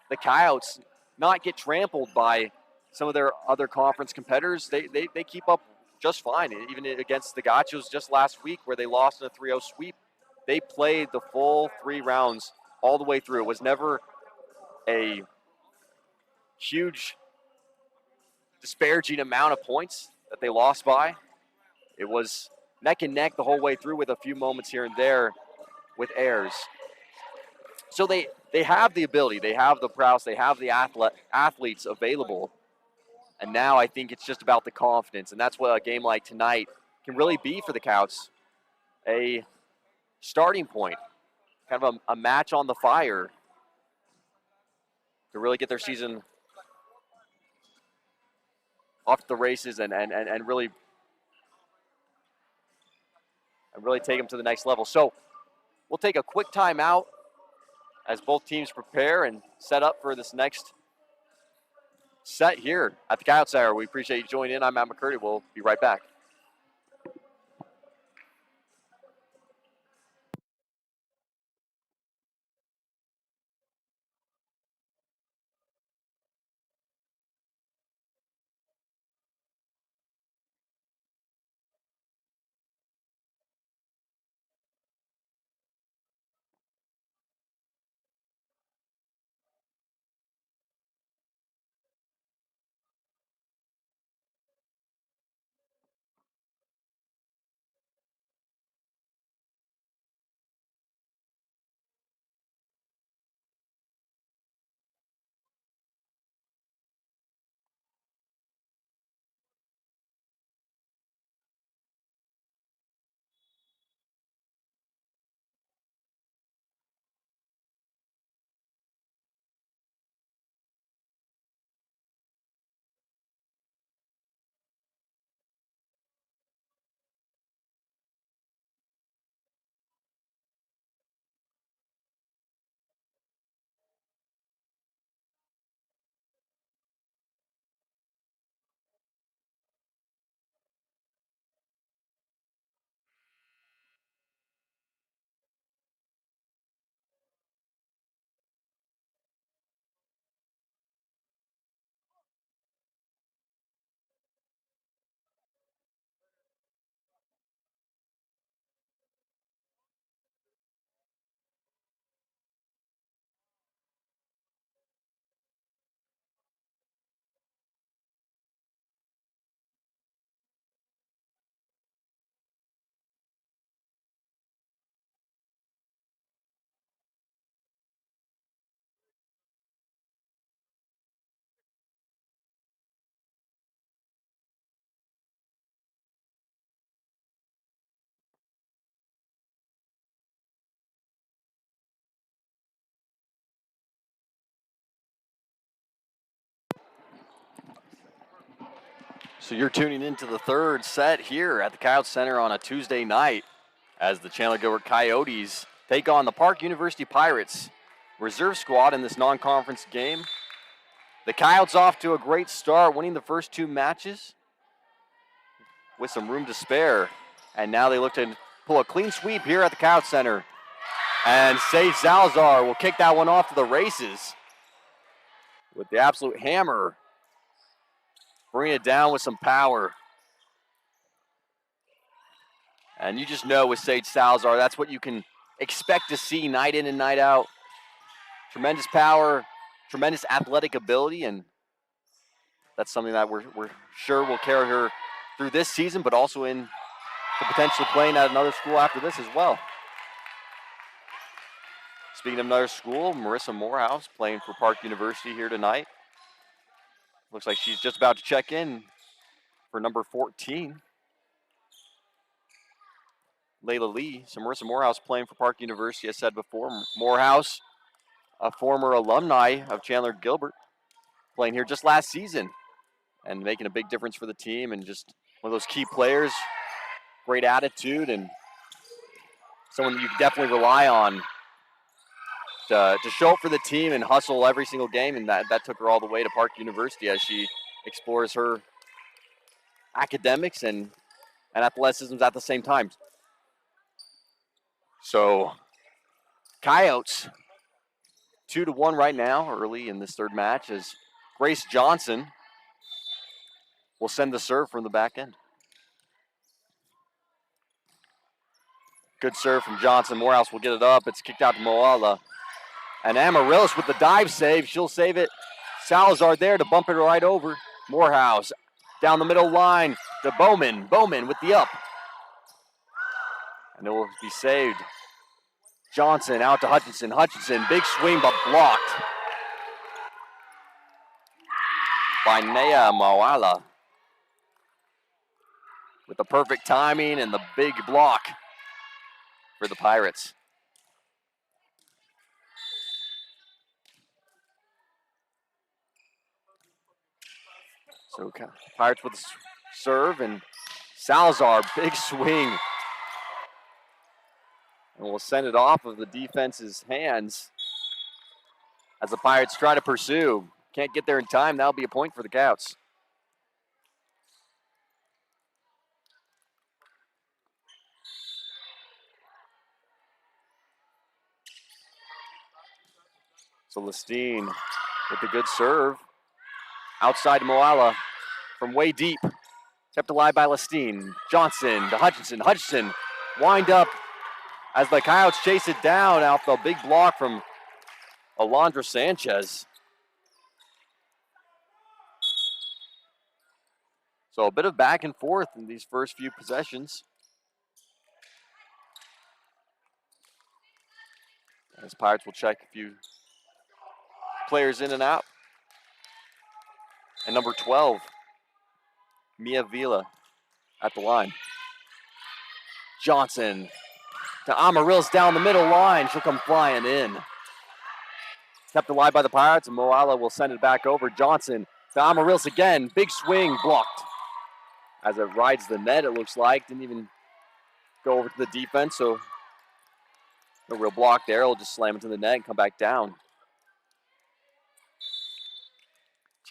the Coyotes not get trampled by some of their other conference competitors. They keep up just fine, even against the Gachos just last week where they lost in a 3-0 sweep. They played the full 3 rounds all the way through. It was never a huge disparaging amount of points that they lost by. It was neck and neck the whole way through with a few moments here and there with errors. So they have the ability, they have the prowess, they have the athletes available. And now I think it's just about the confidence. And that's what a game like tonight can really be for the Coyotes. A starting point, kind of a match on the fire to really get their season off the races and really take them to the next level. So we'll take a quick timeout as both teams prepare and set up for this next set here at the Coyotes Hour. We appreciate you joining in. I'm Matt McCurdy. We'll be right back. So you're tuning into the third set here at the Coyotes Center on a Tuesday night as the Chandler-Gilbert Coyotes take on the Park University Pirates reserve squad in this non-conference game. The Coyotes off to a great start, winning the first 2 matches with some room to spare. And now they look to pull a clean sweep here at the Coyote Center. And Sage Salazar will kick that one off to the races with the absolute hammer. Bring it down with some power. And you just know with Sage Salazar, that's what you can expect to see night in and night out. Tremendous power, tremendous athletic ability, and that's something that we're sure will carry her through this season, but also in to potentially playing at another school after this as well. Speaking of another school, Marissa Morehouse playing for Park University here tonight. Looks like she's just about to check in for number 14. Layla Lee. So Marissa Morehouse playing for Park University, as said before. Morehouse, a former alumni of Chandler-Gilbert, playing here just last season and making a big difference for the team, and just one of those key players, great attitude, and someone that you can definitely rely on to show up for the team and hustle every single game, and that took her all the way to Park University as she explores her academics and athleticism at the same time. So Coyotes 2-1 right now early in this third match, as Grace Johnson will send the serve from the back end. Good serve from Johnson. Morehouse will get it up. It's kicked out to Moala. And Amaryllis with the dive save. She'll save it. Salazar there to bump it right over. Morehouse down the middle line to Bowman. Bowman with the up. And it will be saved. Johnson out to Hutchinson. Hutchinson, big swing but blocked by Nea Moala. With the perfect timing and the big block for the Pirates. So Pirates with the serve, and Salazar, big swing. And we'll send it off of the defense's hands as the Pirates try to pursue. Can't get there in time. That'll be a point for the Coyotes. So Lestine with the good serve. Outside Moala from way deep. Kept alive by Lestine. Johnson to Hutchinson. Hutchinson wind up as the Coyotes chase it down out the big block from Alondra Sanchez. So a bit of back and forth in these first few possessions. As Pirates will check a few players in and out. And number 12, Mia Vila at the line. Johnson to Amaryllis down the middle line. She'll come flying in. Kept alive by the Pirates, and Moala will send it back over. Johnson to Amaryllis again. Big swing blocked. As it rides the net, it looks like. Didn't even go over to the defense, so no real block there. It'll just slam into the net and come back down.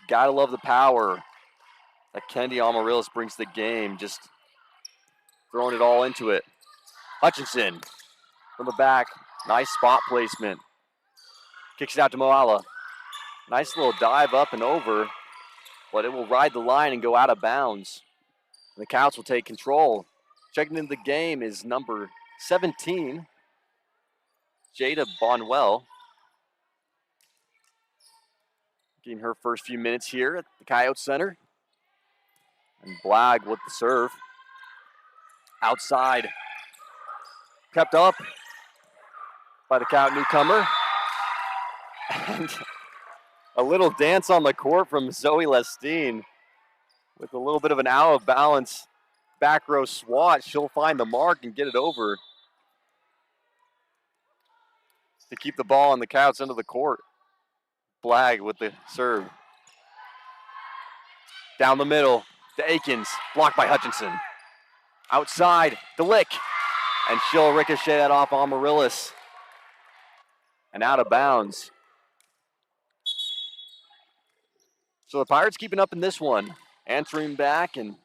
You gotta love the power that Kendi Amaryllis brings to the game. Just throwing it all into it. Hutchinson from the back. Nice spot placement. Kicks it out to Moala. Nice little dive up and over, but it will ride the line and go out of bounds. The Coyotes will take control. Checking into the game is number 17, Jada Bonwell. Getting her first few minutes here at the Coyote Center. And Blag with the serve. Outside. Kept up by the Coyote newcomer. And a little dance on the court from Zoe Lestine. With a little bit of an out of balance back row swat, she'll find the mark and get it over to keep the ball on the Coyotes end of the court. Blag with the serve. Down the middle to Akins, blocked by Hutchinson. Outside, Delick, and she'll ricochet that off Amaryllis. And out of bounds. So the Pirates keeping up in this one. Answering back and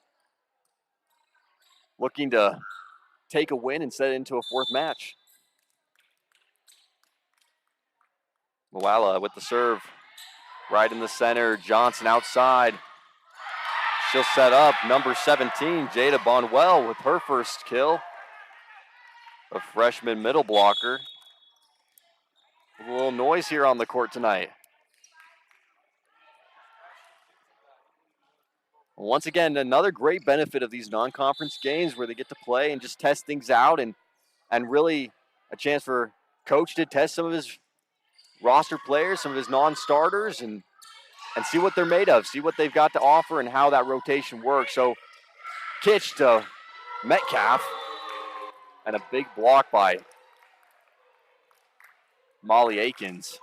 looking to take a win and set it into a fourth match. Moala with the serve. Right in the center. Johnson outside. She'll set up number 17, Jada Bonwell, with her first kill. A freshman middle blocker. A little noise here on the court tonight. Once again, another great benefit of these non-conference games where they get to play and just test things out and really a chance for coach to test some of his roster players, some of his non-starters, and see what they're made of, see what they've got to offer and how that rotation works. So Kitch to Metcalf, and a big block by Molly Akins.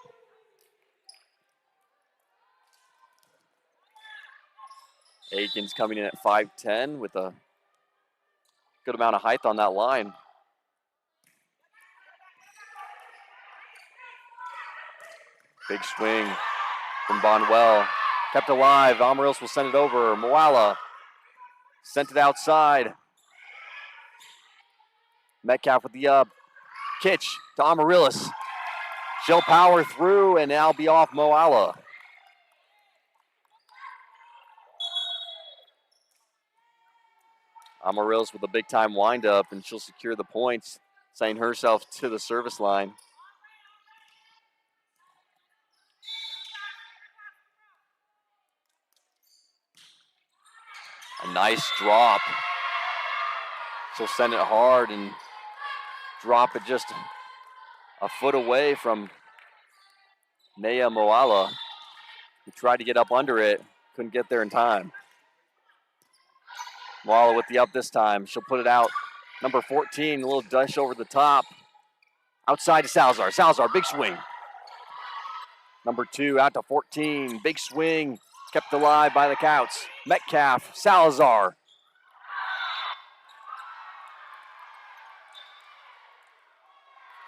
Akins coming in at 5'10" with a good amount of height on that line. Big swing from Bonwell. Kept alive. Amarillo will send it over. Moala sent it outside. Metcalf with the up. Kitch to Amaryllis. She'll power through and now be off Moala. Amaryllis with a big time windup, and she'll secure the points, sending herself to the service line. A nice drop. She'll send it hard and drop it just a foot away from Nea Moala, who tried to get up under it, couldn't get there in time. Moala with the up this time. She'll put it out. Number 14, a little dash over the top. Outside to Salazar. Salazar, big swing. Number 2 out to 14, big swing. Kept alive by the Coyotes. Metcalf, Salazar.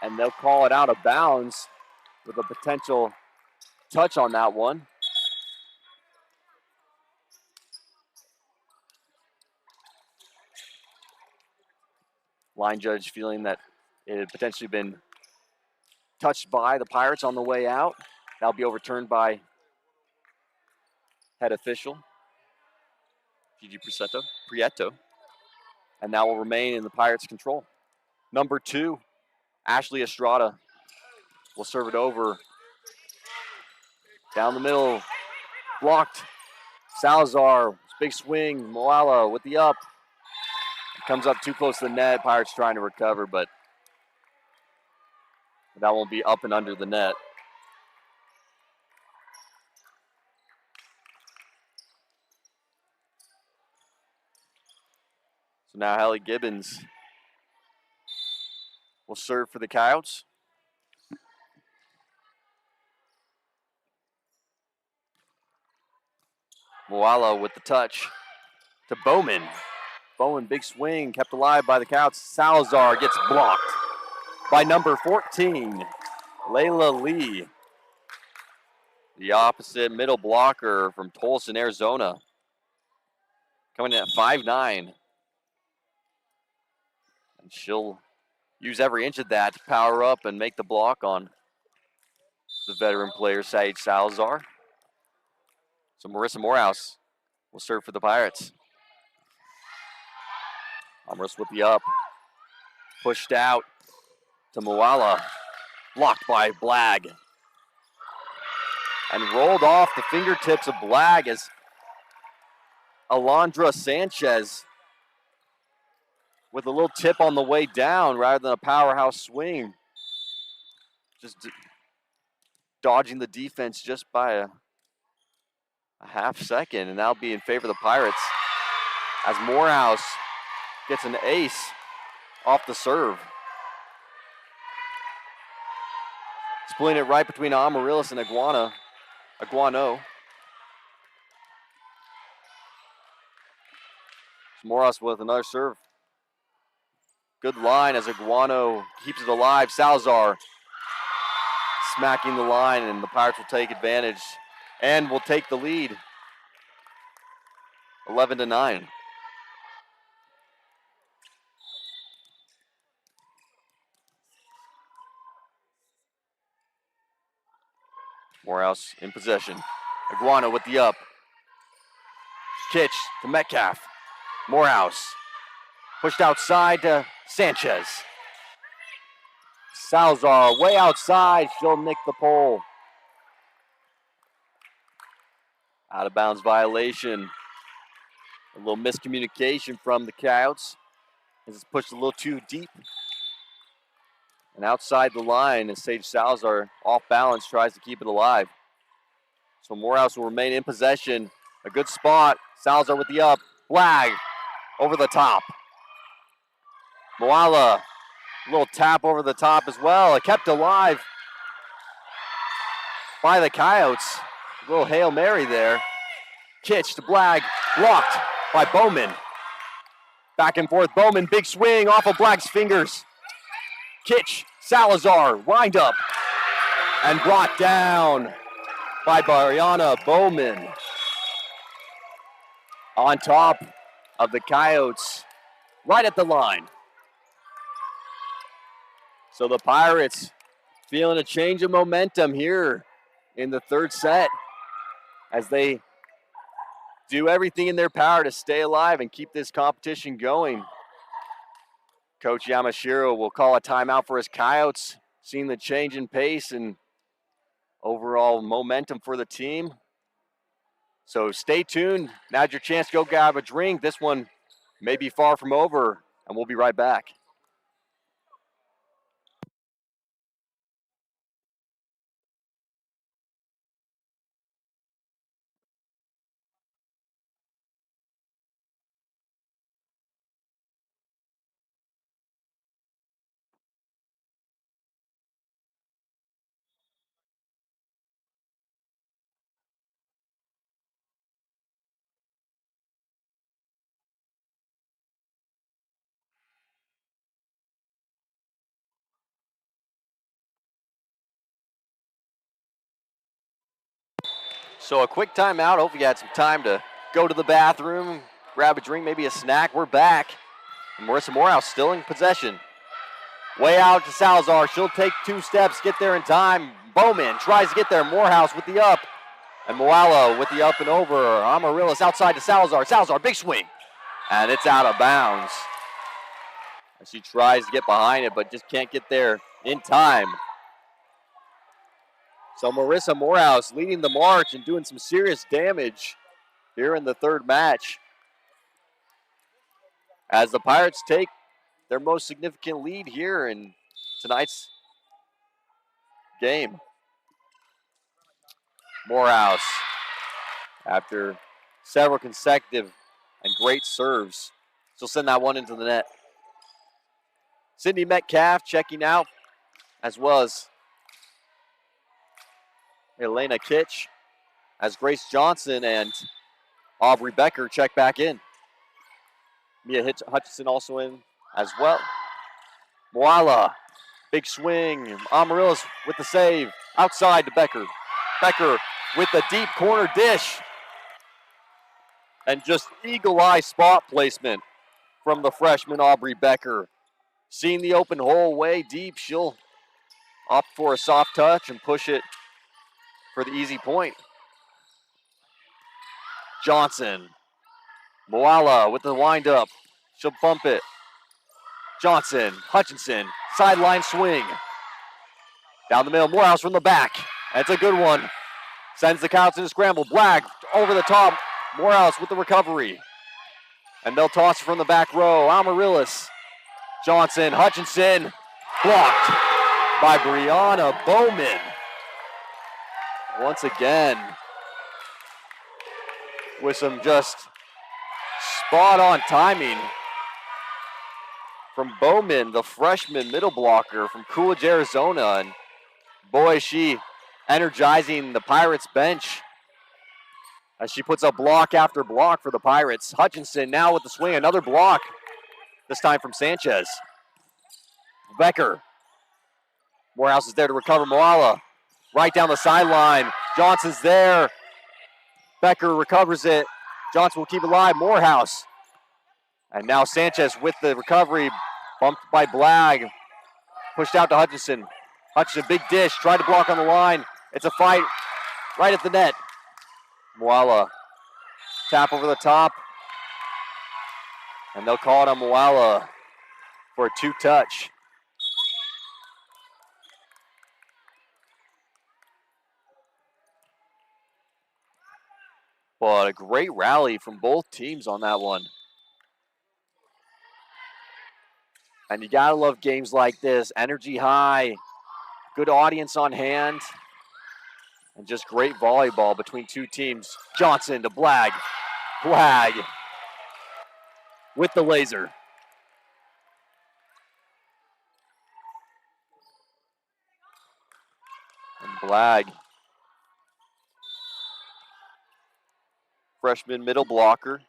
And they'll call it out of bounds with a potential touch on that one. Line judge feeling that it had potentially been touched by the Pirates on the way out. That'll be overturned by head official, Gigi Prieto. And that will remain in the Pirates' control. Number 2, Ashley Estrada will serve it over. Down the middle, blocked. Salazar, big swing. Moala with the up. Comes up too close to the net. Pirates trying to recover, but that won't be up and under the net. So now Hallie Gibbons will serve for the Coyotes. Moala with the touch to Bowman. Bowman, big swing, kept alive by the Coyotes. Salazar gets blocked by number 14, Layla Lee. The opposite middle blocker from Tolson, Arizona. Coming in at 5'9". And she'll use every inch of that to power up and make the block on the veteran player, Sage Salazar. So Marissa Morehouse will serve for the Pirates. Amherst with the up. Pushed out to Moala. Blocked by Blagg. And rolled off the fingertips of Blagg as Alondra Sanchez with a little tip on the way down rather than a powerhouse swing. Just dodging the defense just by a half second, and that'll be in favor of the Pirates as Morehouse gets an ace off the serve. Splitting it right between Amaryllis and Aguano. Morehouse with another serve. Good line as Aguano keeps it alive. Salazar smacking the line, and the Pirates will take advantage and will take the lead. 11-9. Morehouse in possession. Iguana with the up. Kitch to Metcalf. Morehouse pushed outside to Sanchez. Salazar way outside. She'll nick the pole. Out of bounds violation. A little miscommunication from the Coyotes. This is pushed a little too deep. And outside the line, as Sage Salazar off balance tries to keep it alive. So Morehouse will remain in possession. A good spot. Salazar with the up. Flag over the top. Moala, a little tap over the top as well. It kept alive by the Coyotes. A little Hail Mary there. Kitch to Blag, blocked by Bowman. Back and forth, Bowman, big swing off of Blag's fingers. Kitch, Salazar, wind up, and brought down by Brianna Bowman. On top of the Coyotes, right at the line. So the Pirates feeling a change of momentum here in the third set as they do everything in their power to stay alive and keep this competition going. Coach Yamashiro will call a timeout for his Coyotes, seeing the change in pace and overall momentum for the team. So stay tuned. Now's your chance to go grab a drink. This one may be far from over, and we'll be right back. So a quick timeout. Hope you had some time to go to the bathroom, grab a drink, maybe a snack. We're back. And Marissa Morehouse still in possession. Way out to Salazar. She'll take 2 steps, get there in time. Bowman tries to get there. Morehouse with the up. And Moala with the up and over. Amaryllis outside to Salazar. Salazar, big swing. And it's out of bounds. She tries to get behind it, but just can't get there in time. So Marissa Morehouse leading the march and doing some serious damage here in the third match. As the Pirates take their most significant lead here in tonight's game. Morehouse, after several consecutive and great serves, she'll send that one into the net. Sydney Metcalf checking out, as well as Elena Kitch, as Grace Johnson and Aubrey Becker check back in. Mia Hutchinson also in as well. Moala, big swing. Amaryllis with the save. Outside to Becker. Becker with the deep corner dish. And just eagle-eye spot placement from the freshman Aubrey Becker. Seeing the open hole way deep, she'll opt for a soft touch and push it for the easy point. Johnson. Moala with the wind-up. She'll bump it. Johnson, Hutchinson, sideline swing. Down the middle, Morehouse from the back. That's a good one. Sends the Coyotes in a scramble. Blag over the top. Morehouse with the recovery. And they'll toss it from the back row. Amaryllis. Johnson, Hutchinson. Blocked by Brianna Bowman. Once again, with some just spot-on timing from Bowman, the freshman middle blocker from Coolidge, Arizona. And boy, she energizing the Pirates bench as she puts up block after block for the Pirates. Hutchinson now with the swing, another block, this time from Sanchez. Becker. Morehouse is there to recover. Moala right down the sideline. Johnson's there. Becker recovers it. Johnson will keep it alive. Morehouse. And now Sanchez with the recovery. Bumped by Blag. Pushed out to Hutchinson. Hutchinson, big dish. Tried to block on the line. It's a fight right at the net. Moala, tap over the top. And they'll call it on Moala for a 2-touch. But a great rally from both teams on that one. And you gotta love games like this. Energy high, good audience on hand, and just great volleyball between two teams. Johnson to Blag. Blag with the laser. And Blag, freshman middle blocker,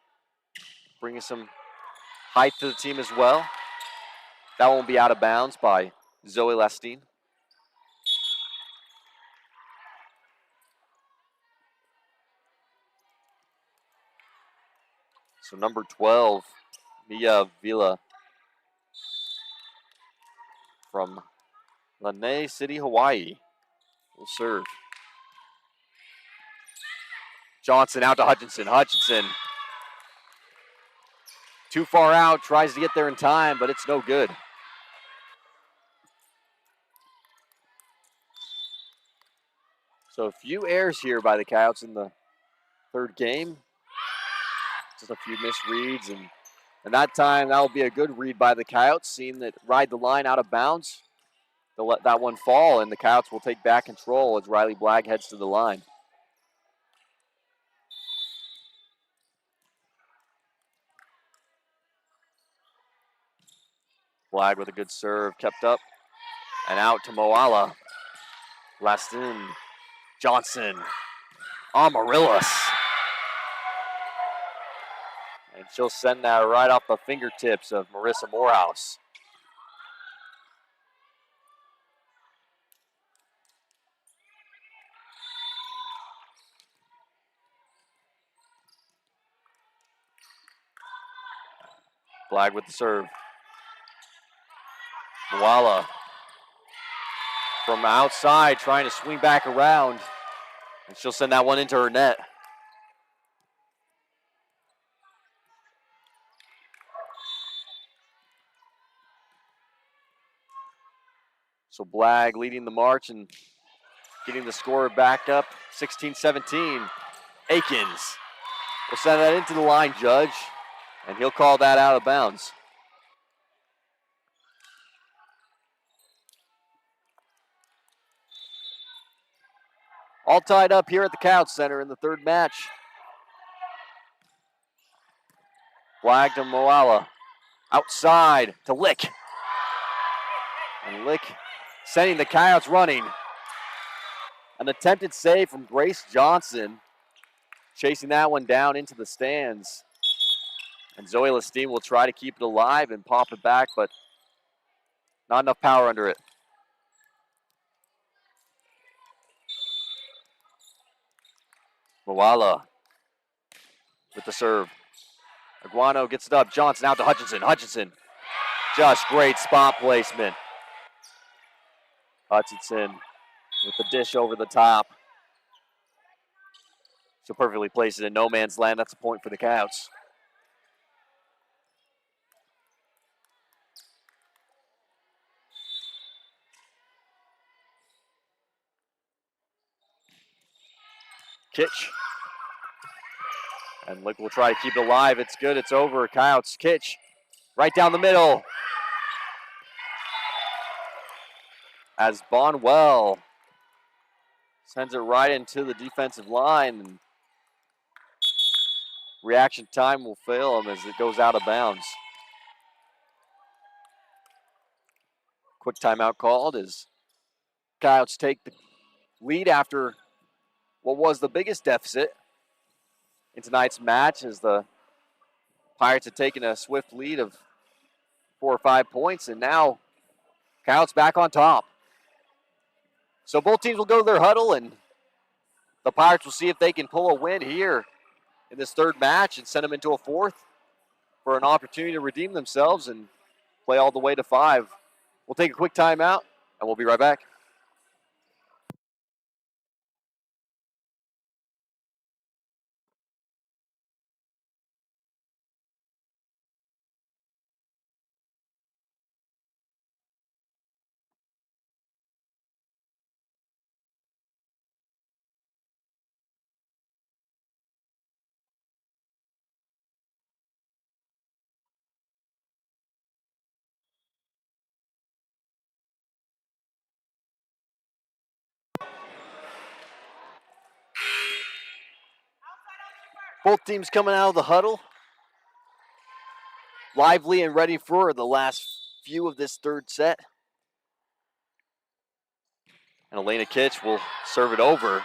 bringing some height to the team as well. That won't be out of bounds by Zoe Lestine. So number 12, Mia Vila from Lanai City, Hawaii, will serve. Johnson out to Hutchinson. Hutchinson too far out, tries to get there in time, but it's no good. So a few errors here by the Coyotes in the third game. Just a few misreads, and that time that will be a good read by the Coyotes, seeing that ride the line out of bounds. They'll let that one fall, and the Coyotes will take back control as Riley Blag heads to the line. Blag with a good serve, kept up, and out to Moala. Lastin, Johnson, Amaryllis. And she'll send that right off the fingertips of Marissa Morehouse. Blag with the serve. Moala from outside trying to swing back around. And she'll send that one into her net. So Blag leading the march and getting the score back up, 16-17. Akins will send that into the line, Judge, and he'll call that out of bounds. All tied up here at the Coyotes Center in the third match. Blag to Moala. Outside to Lick. And Lick sending the Coyotes running. An attempted save from Grace Johnson. Chasing that one down into the stands. And Zoe Lestine will try to keep it alive and pop it back, but not enough power under it. Moala with the serve. Aguano gets it up. Johnson out to Hutchinson. Hutchinson, just great spot placement. Hutchinson with the dish over the top. She'll perfectly place it in no man's land. That's a point for the Coyotes. Kitch. And Lick will try to keep it alive. It's good. It's over. Coyotes. Kitch right down the middle. As Bonwell sends it right into the defensive line. And reaction time will fail him as it goes out of bounds. Quick timeout called as Coyotes take the lead after what was the biggest deficit in tonight's match, as the Pirates had taken a swift lead of 4 or 5 points, and now Coyotes back on top. So both teams will go to their huddle, and the Pirates will see if they can pull a win here in this third match and send them into a fourth for an opportunity to redeem themselves and play all the way to 5. We'll take a quick timeout, and we'll be right back. Both teams coming out of the huddle, lively and ready for the last few of this third set. And Elena Kitch will serve it over.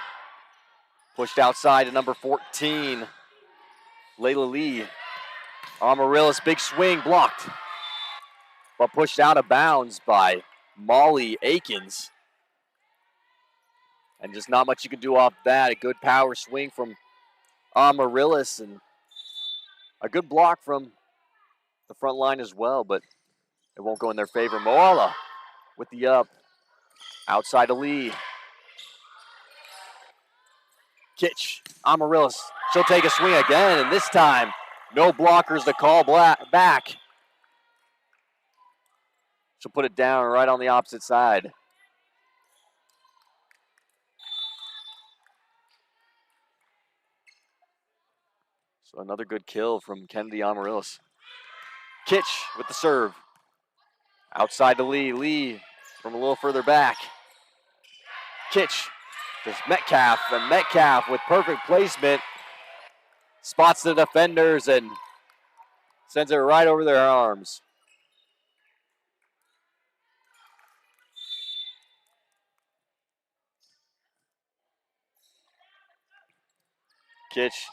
Pushed outside to number 14, Layla Lee. Amaryllis, big swing, blocked. But pushed out of bounds by Molly Akins. And just not much you can do off that. A good power swing from Amaryllis and a good block from the front line as well, but it won't go in their favor. Moala with the up. Outside to Lee. Kitch, Amaryllis. She'll take a swing again, and this time, no blockers to call back. She'll put it down right on the opposite side. So another good kill from Kennedy Amaryllis. Kitch with the serve. Outside to Lee. Lee from a little further back. Kitch to Metcalf, and Metcalf with perfect placement spots the defenders and sends it right over their arms. Kitch,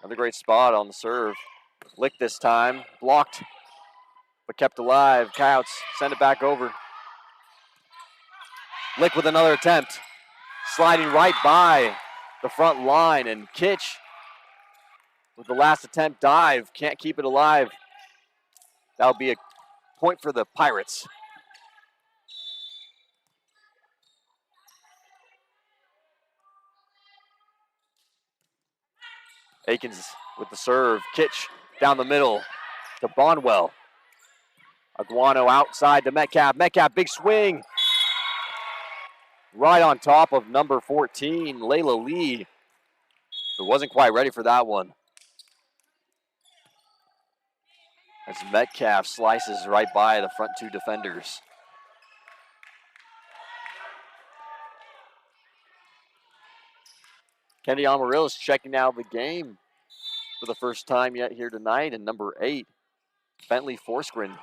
another great spot on the serve. Lick this time, blocked, but kept alive. Coyotes send it back over. Lick with another attempt, sliding right by the front line, and Kitch with the last attempt dive, can't keep it alive. That'll be a point for the Pirates. Akins with the serve. Kitch down the middle to Bonwell. Aguano outside to Metcalf. Metcalf, big swing. Right on top of number 14, Layla Lee, who wasn't quite ready for that one. As Metcalf slices right by the front two defenders. Kennedy Amaryllis checking out the game for the first time yet here tonight, and number 8, Bentley Forsgren,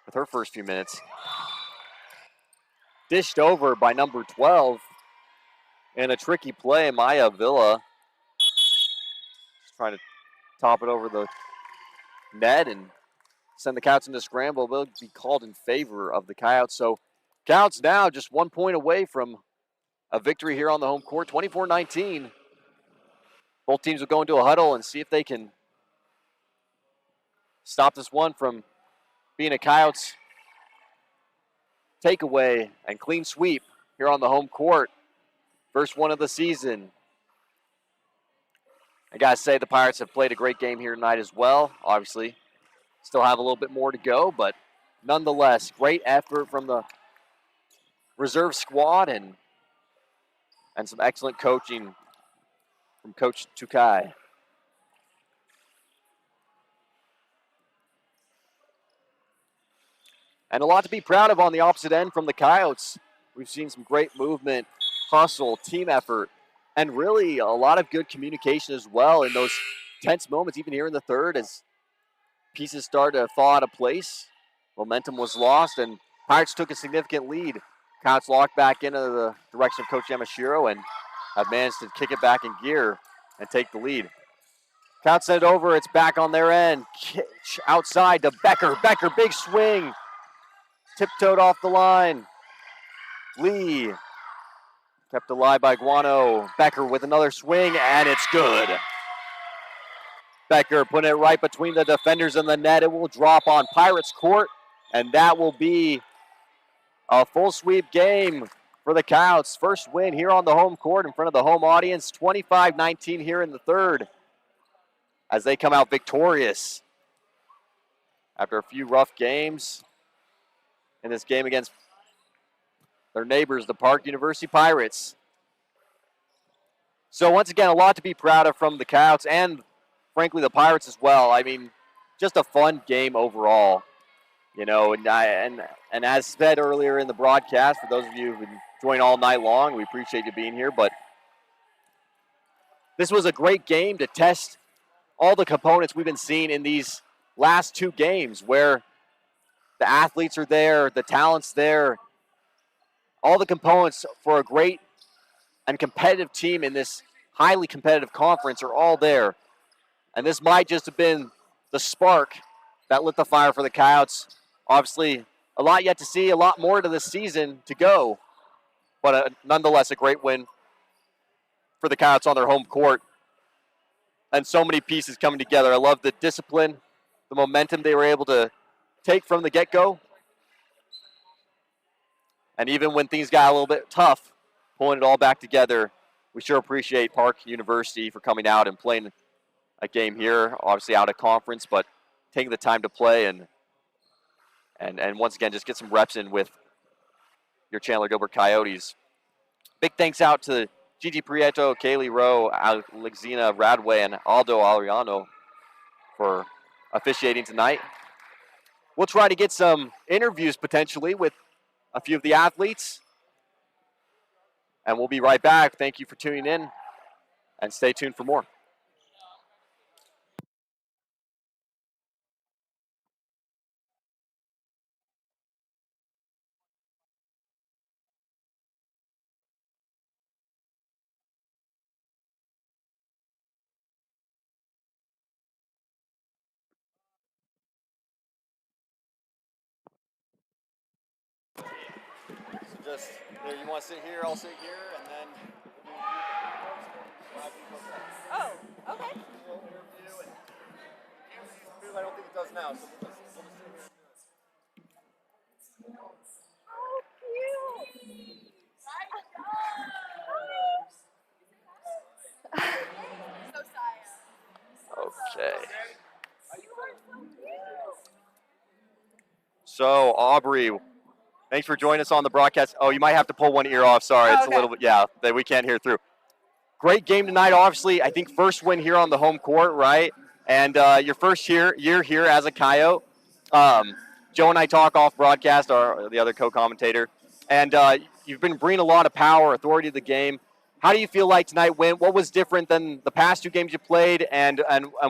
with her first few minutes. Dished over by number 12, and a tricky play. Maya Villa just trying to top it over the net and send the Coyotes into scramble. They'll be called in favor of the Coyotes. So Coyotes now just 1 point away from a victory here on the home court, 24-19. Both teams will go into a huddle and see if they can stop this one from being a Coyotes takeaway and clean sweep here on the home court. First one of the season. I gotta say the Pirates have played a great game here tonight as well. Obviously, still have a little bit more to go, but nonetheless, great effort from the reserve squad and some excellent coaching from Coach Tukai. And a lot to be proud of on the opposite end from the Coyotes. We've seen some great movement, hustle, team effort, and really a lot of good communication as well in those tense moments, even here in the third, as pieces started to fall out of place. Momentum was lost, and Pirates took a significant lead. Coyotes locked back into the direction of Coach Yamashiro and have managed to kick it back in gear and take the lead. Coyotes send it over. It's back on their end. Kitch outside to Becker. Becker, big swing. Tiptoed off the line. Lee kept alive by Guano. Becker with another swing, and it's good. Becker putting it right between the defenders and the net. It will drop on Pirates court, and that will be a full sweep game for the Coyotes. First win here on the home court in front of the home audience. 25-19 here in the third as they come out victorious after a few rough games in this game against their neighbors, the Park University Pirates. So once again, a lot to be proud of from the Coyotes and, frankly, the Pirates as well. I mean, just a fun game overall. You know, and as said earlier in the broadcast, for those of you who've been joining all night long, we appreciate you being here. But this was a great game to test all the components we've been seeing in these last 2 games where the athletes are there, the talent's there, all the components for a great and competitive team in this highly competitive conference are all there. And this might just have been the spark that lit the fire for the Coyotes. Obviously, a lot yet to see, a lot more to this season to go, but nonetheless a great win for the Coyotes on their home court. And so many pieces coming together. I love the discipline, the momentum they were able to take from the get-go. And even when things got a little bit tough, pulling it all back together, we sure appreciate Park University for coming out and playing a game here, obviously out of conference, but taking the time to play and once again just get some reps in with your Chandler-Gilbert Coyotes. Big thanks out to Gigi Prieto, Kaylee Rowe, Alexina Radway, and Aldo Ariano for officiating tonight. We'll try to get some interviews potentially with a few of the athletes. And we'll be right back. Thank you for tuning in, and stay tuned for more. So just, you want to sit here, I'll sit here, and then Oh, okay. interview. And I don't think it does now, so we'll just sit here. Oh, cute. So Saya. Okay. You are so cute. So, Aubrey, thanks for joining us on the broadcast. Oh, you might have to pull one ear off. Sorry, it's Okay. a little bit, yeah, that we can't hear through. Great game tonight, obviously. I think first win here on the home court, right? And your first year here as a Coyote. Joe and I talk off broadcast, the other co-commentator, and you've been bringing a lot of power, authority to the game. How do you feel like tonight went? What was different than the past 2 games you played, and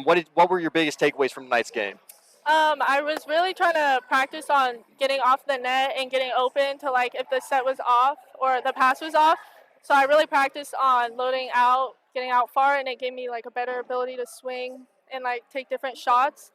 what were your biggest takeaways from tonight's game? I was really trying to practice on getting off the net and getting open to, like, if the set was off or the pass was off. So I really practiced on loading out, getting out far, and it gave me, like, a better ability to swing and, like, take different shots.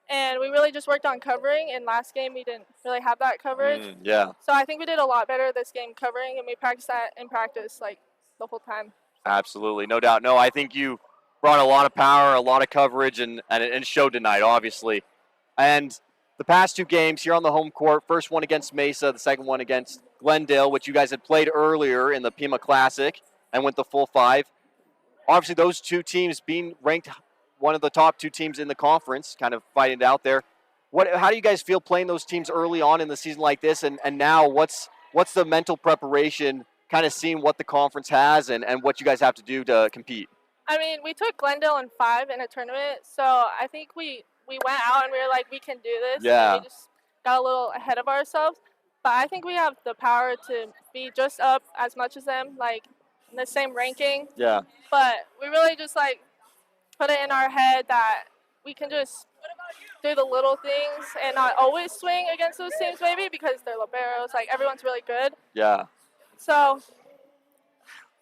And we really just worked on covering. In last game, we didn't really have that coverage. Yeah, So I think we did a lot better this game covering, and we practiced that in practice, like, the whole time. absolutely, no doubt. No, I think you brought a lot of power, a lot of coverage, and it showed tonight, obviously. And the past 2 games here on the home court, first one against Mesa, the second one against Glendale, which you guys had played earlier in the Pima Classic and went the full 5. Obviously, those 2 teams being ranked one of the top 2 teams in the conference, kind of fighting it out there. How do you guys feel playing those teams early on in the season like this? And now what's the mental preparation, kind of seeing what the conference has and what you guys have to do to compete? I mean, we took Glendale in 5 in a tournament, so I think we went out and we were like, we can do this. Yeah. And we just got a little ahead of ourselves. But I think we have the power to be just up as much as them, like in the same ranking. Yeah. But we really just, like, put it in our head that we can just do the little things and not always swing against those teams, maybe because they're liberos. Like, everyone's really good. Yeah. So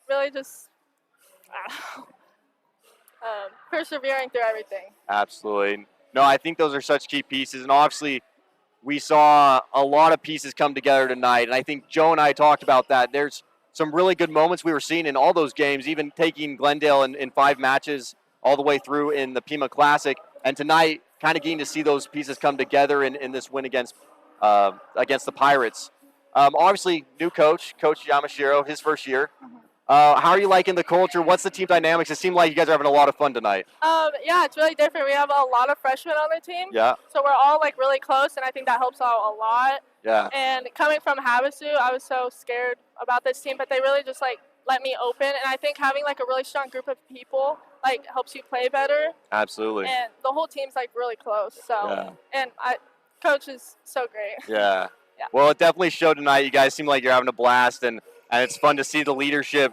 really just persevering through everything. Absolutely. No, I think those are such key pieces. And obviously, we saw a lot of pieces come together tonight. And I think Joe and I talked about that. There's some really good moments we were seeing in all those games, even taking Glendale in 5 matches all the way through in the Pima Classic. And tonight, kind of getting to see those pieces come together in this win against the Pirates. Obviously, new Coach Yamashiro, his first year. How are you liking the culture? What's the team dynamics? It seemed like you guys are having a lot of fun tonight. Yeah, it's really different. We have a lot of freshmen on the team. Yeah. So we're all, like, really close, and I think that helps out a lot. Yeah. And coming from Havasu, I was so scared about this team, but they really just, like, let me open. And I think having, like, a really strong group of people, like, helps you play better. Absolutely. And the whole team's, like, really close. So, Yeah. And Coach is so great. Yeah. Yeah. Well, it definitely showed tonight. You guys seem like you're having a blast, and it's fun to see the leadership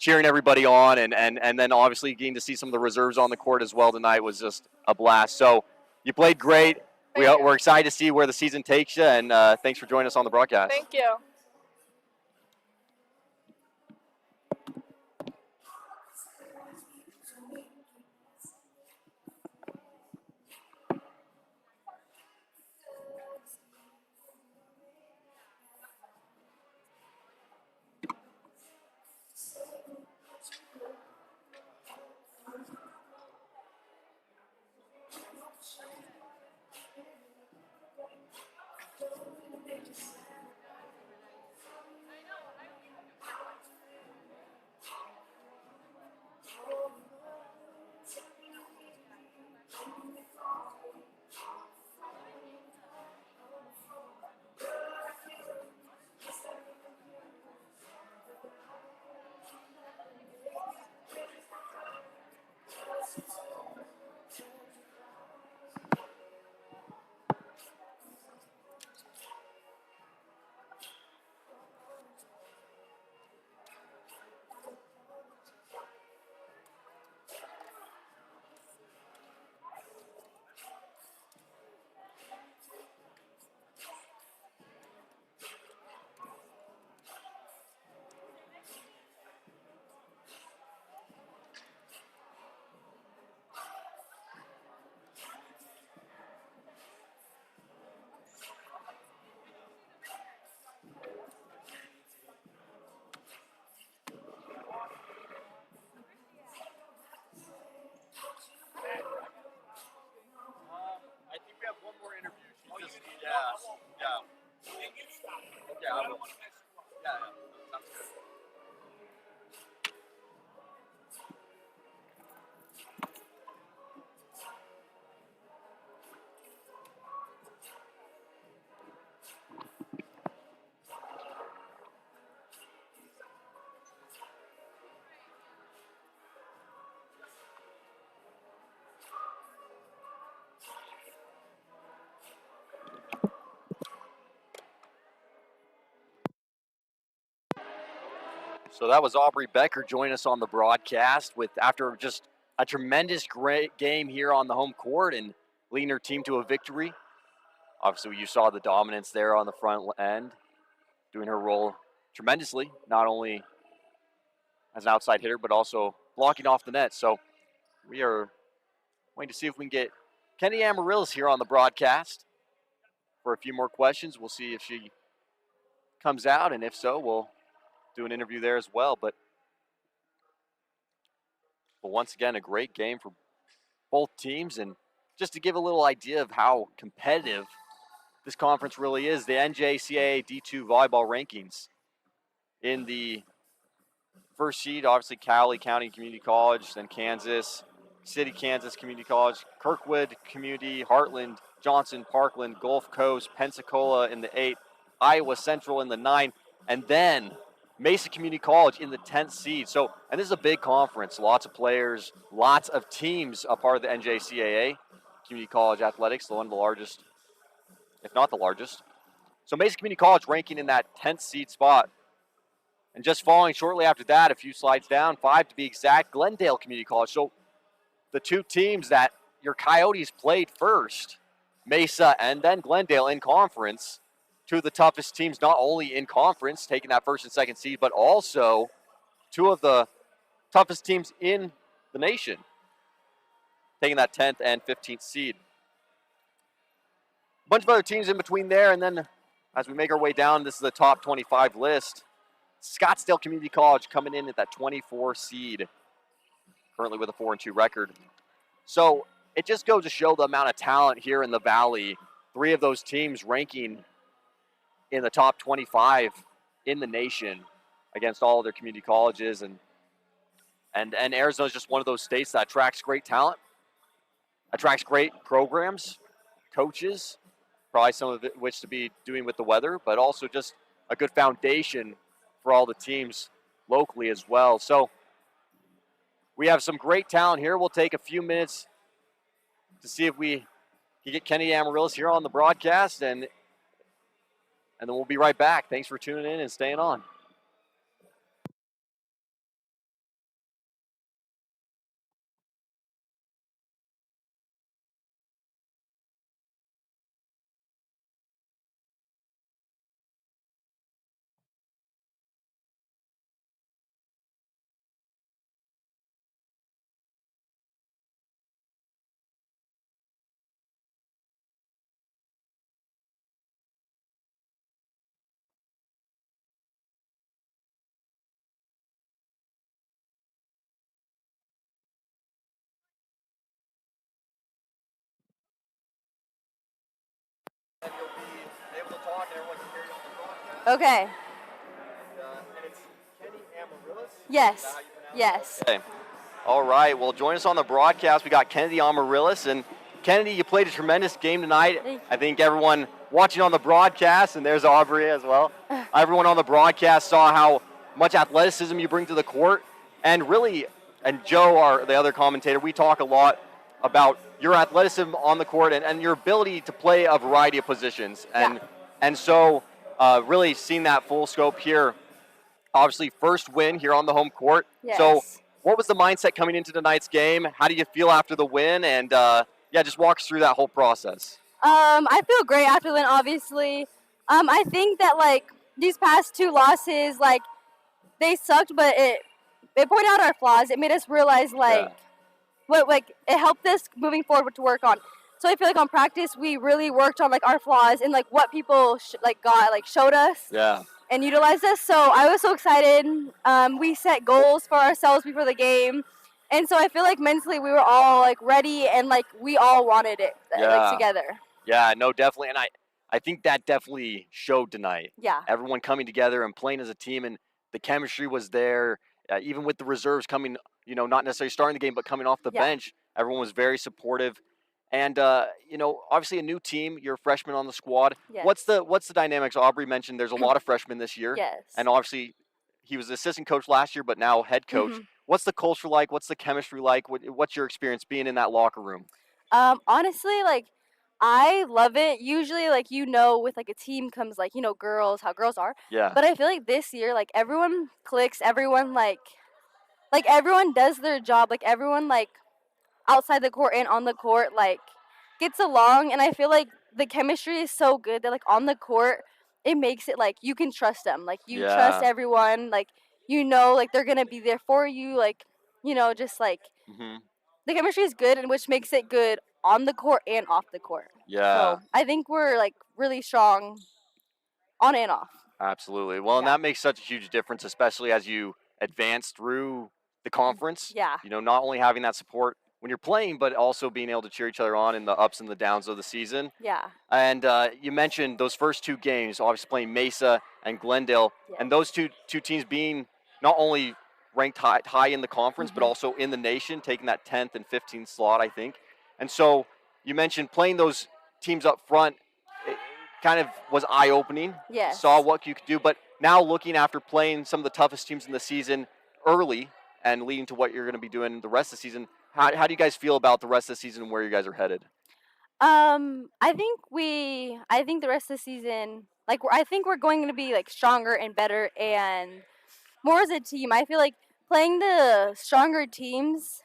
cheering everybody on, and then obviously getting to see some of the reserves on the court as well tonight was just a blast. So you played great. We're excited to see where the season takes you, and thanks for joining us on the broadcast. Thank you. I think we have one more interview. Yeah. Okay, I will. Yeah. Sounds good. So that was Aubrey Becker joining us on the broadcast after just a tremendous great game here on the home court and leading her team to a victory. Obviously, you saw the dominance there on the front end, doing her role tremendously, not only as an outside hitter, but also blocking off the net. So we are waiting to see if we can get Kenny Amaryllis here on the broadcast for a few more questions. We'll see if she comes out, and if so, we'll do an interview there as well. But once again, a great game for both teams. And just to give a little idea of how competitive this conference really is, the NJCAA D2 volleyball rankings in the first seed, obviously Cowley County Community College, then Kansas City, Kansas Community College, Kirkwood Community, Heartland, Johnson, Parkland, Gulf Coast, Pensacola in the 8, Iowa Central in the 9, and then Mesa Community College in the 10th seed. So, and this is a big conference, lots of players, lots of teams a part of the NJCAA Community College Athletics, one of the largest, if not the largest. So Mesa Community College ranking in that 10th seed spot. And just following shortly after that, a few slides down, 5 to be exact, Glendale Community College. So the two teams that your Coyotes played first, Mesa and then Glendale in conference, two of the toughest teams not only in conference, taking that first and second seed, but also two of the toughest teams in the nation, taking that 10th and 15th seed. A bunch of other teams in between there, and then as we make our way down, this is the top 25 list. Scottsdale Community College coming in at that 24 seed, currently with a 4-2 record. So it just goes to show the amount of talent here in the Valley. 3 of those teams ranking in the top 25 in the nation against all of their community colleges. And Arizona is just one of those states that attracts great talent, attracts great programs, coaches, probably some of it which to be doing with the weather, but also just a good foundation for all the teams locally as well. So we have some great talent here. We'll take a few minutes to see if we can get Kenny Amaryllis here on the broadcast, and then we'll be right back. Thanks for tuning in and staying on. Okay. And it's Kenny Amaryllis? Yes. Yes. Okay. All right. Well, join us on the broadcast. We got Kennedy Amaryllis. And Kennedy, you played a tremendous game tonight. Thank you. I think everyone watching on the broadcast, and there's Aubrey as well, everyone on the broadcast saw how much athleticism you bring to the court. And really, and Joe, the other commentator, we talk a lot about your athleticism on the court and your ability to play a variety of positions. And so really seeing that full scope here. Obviously, first win here on the home court. Yes. So what was the mindset coming into tonight's game? How do you feel after the win? And just walk us through that whole process. I feel great after the win, obviously. I think that like these past 2 losses, like they sucked, but it pointed out our flaws. It made us realize like what it helped us moving forward to work on. So I feel like on practice we really worked on like our flaws and like what people showed us. Yeah. And utilized us. So I was so excited. We set goals for ourselves before the game. And so I feel like mentally we were all like ready and like we all wanted it like together. Yeah, no, definitely. And I think that definitely showed tonight. Yeah. Everyone coming together and playing as a team, and the chemistry was there. Even with the reserves coming, not necessarily starting the game, but coming off the bench, everyone was very supportive. And obviously a new team. You're a freshman on the squad. Yes. What's the dynamics? Aubrey mentioned there's a lot of freshmen this year. Yes. And obviously, he was the assistant coach last year, but now head coach. Mhm. What's the culture like? What's the chemistry like? What's your experience being in that locker room? Honestly, like I love it. Usually, like with like a team comes like girls, how girls are. Yeah. But I feel like this year, like everyone clicks. Everyone like everyone does their job. Like everyone like outside the court and on the court like gets along, and I feel like the chemistry is so good that like on the court it makes it like you can trust them, like you trust everyone, like like they're gonna be there for you, like just like the chemistry is good, and which makes it good on the court and off the court. Yeah. So I think we're like really strong on and off. Absolutely. Well, and that makes such a huge difference, especially as you advance through the conference. Yeah. Not only having that support when you're playing, but also being able to cheer each other on in the ups and the downs of the season. Yeah. And you mentioned those first 2 games, obviously playing Mesa and Glendale, and those two teams being not only ranked high in the conference, but also in the nation, taking that 10th and 15th slot, I think. And so you mentioned playing those teams up front. It kind of was eye-opening. Yes. Saw what you could do, but now looking after playing some of the toughest teams in the season early and leading to what you're going to be doing the rest of the season, how do you guys feel about the rest of the season and where you guys are headed? I think the rest of the season, like I think we're going to be like stronger and better and more as a team. I feel like playing the stronger teams,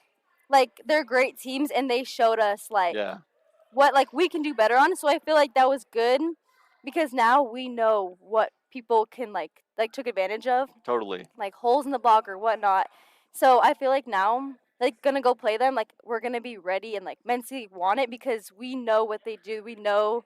like they're great teams and they showed us like what like we can do better on. So I feel like that was good because now we know what people can like took advantage of, Totally. like holes in the block or whatnot. So I feel like now like gonna go play them, like we're gonna be ready and like mentally want it because we know what they do. We know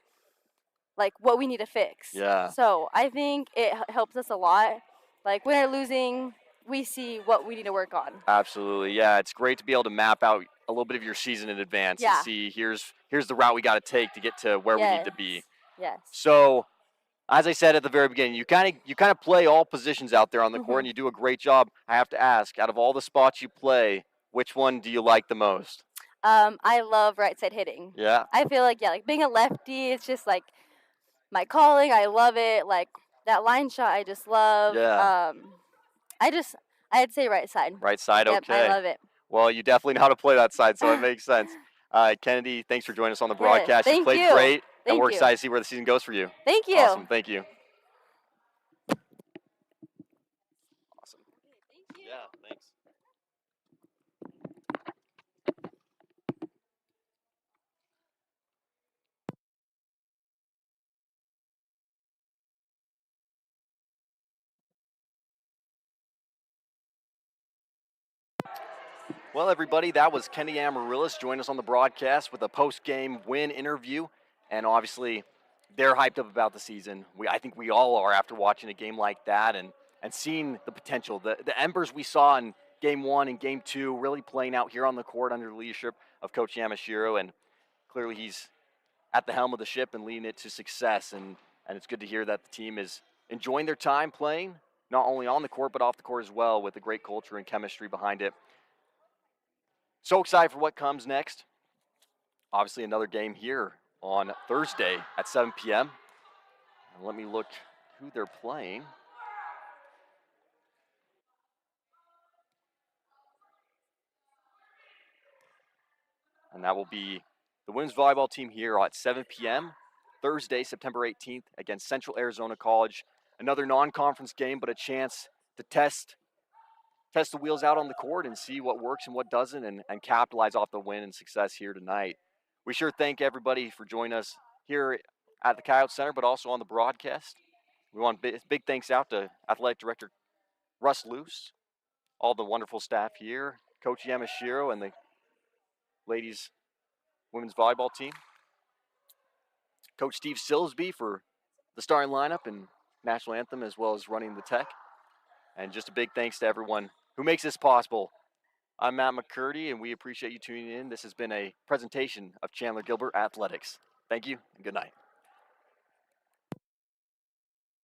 like what we need to fix. Yeah. So I think it helps us a lot. Like when we're losing, we see what we need to work on. Absolutely. Yeah, it's great to be able to map out a little bit of your season in advance and see here's the route we got to take to get to where we need to be. Yes. So, as I said at the very beginning, you kind of play all positions out there on the court, and you do a great job. I have to ask, out of all the spots you play, which one do you like the most? I love right side hitting. Yeah. I feel like like being a lefty, it's just like my calling. I love it. Like that line shot, I just love. Yeah. I'd say right side. Right side, Yep, okay. I love it. Well, you definitely know how to play that side, so it makes sense. Kennedy, thanks for joining us on the broadcast. Thank you played you. great, and Thank we're you. excited to see where the season goes for you. Thank you. Awesome, thank you. Awesome. Thank you. Yeah, thanks. Well, everybody, that was Kenny Amaryllis joining us on the broadcast with a post-game win interview. And obviously, they're hyped up about the season. I think we all are after watching a game like that and seeing the potential. The embers we saw in Game 1 and Game 2 really playing out here on the court under the leadership of Coach Yamashiro. And clearly he's at the helm of the ship and leading it to success. And it's good to hear that the team is enjoying their time playing, not only on the court, but off the court as well, with a great culture and chemistry behind it. So excited for what comes next. Obviously, another game here on Thursday at 7 p.m. And let me look who they're playing. And that will be the women's volleyball team here at 7 p.m. Thursday, September 18th against Central Arizona College. Another non-conference game, but a chance to test the wheels out on the court and see what works and what doesn't, and capitalize off the win and success here tonight. We sure thank everybody for joining us here at the Coyote Center, but also on the broadcast. We want big thanks out to Athletic Director Russ Luce, all the wonderful staff here, Coach Yamashiro, and the ladies women's volleyball team. Coach Steve Silsby for the starting lineup and national anthem, as well as running the tech. And just a big thanks to everyone who makes this possible. I'm Matt McCurdy, and we appreciate you tuning in. This has been a presentation of Chandler-Gilbert Athletics. Thank you, and good night.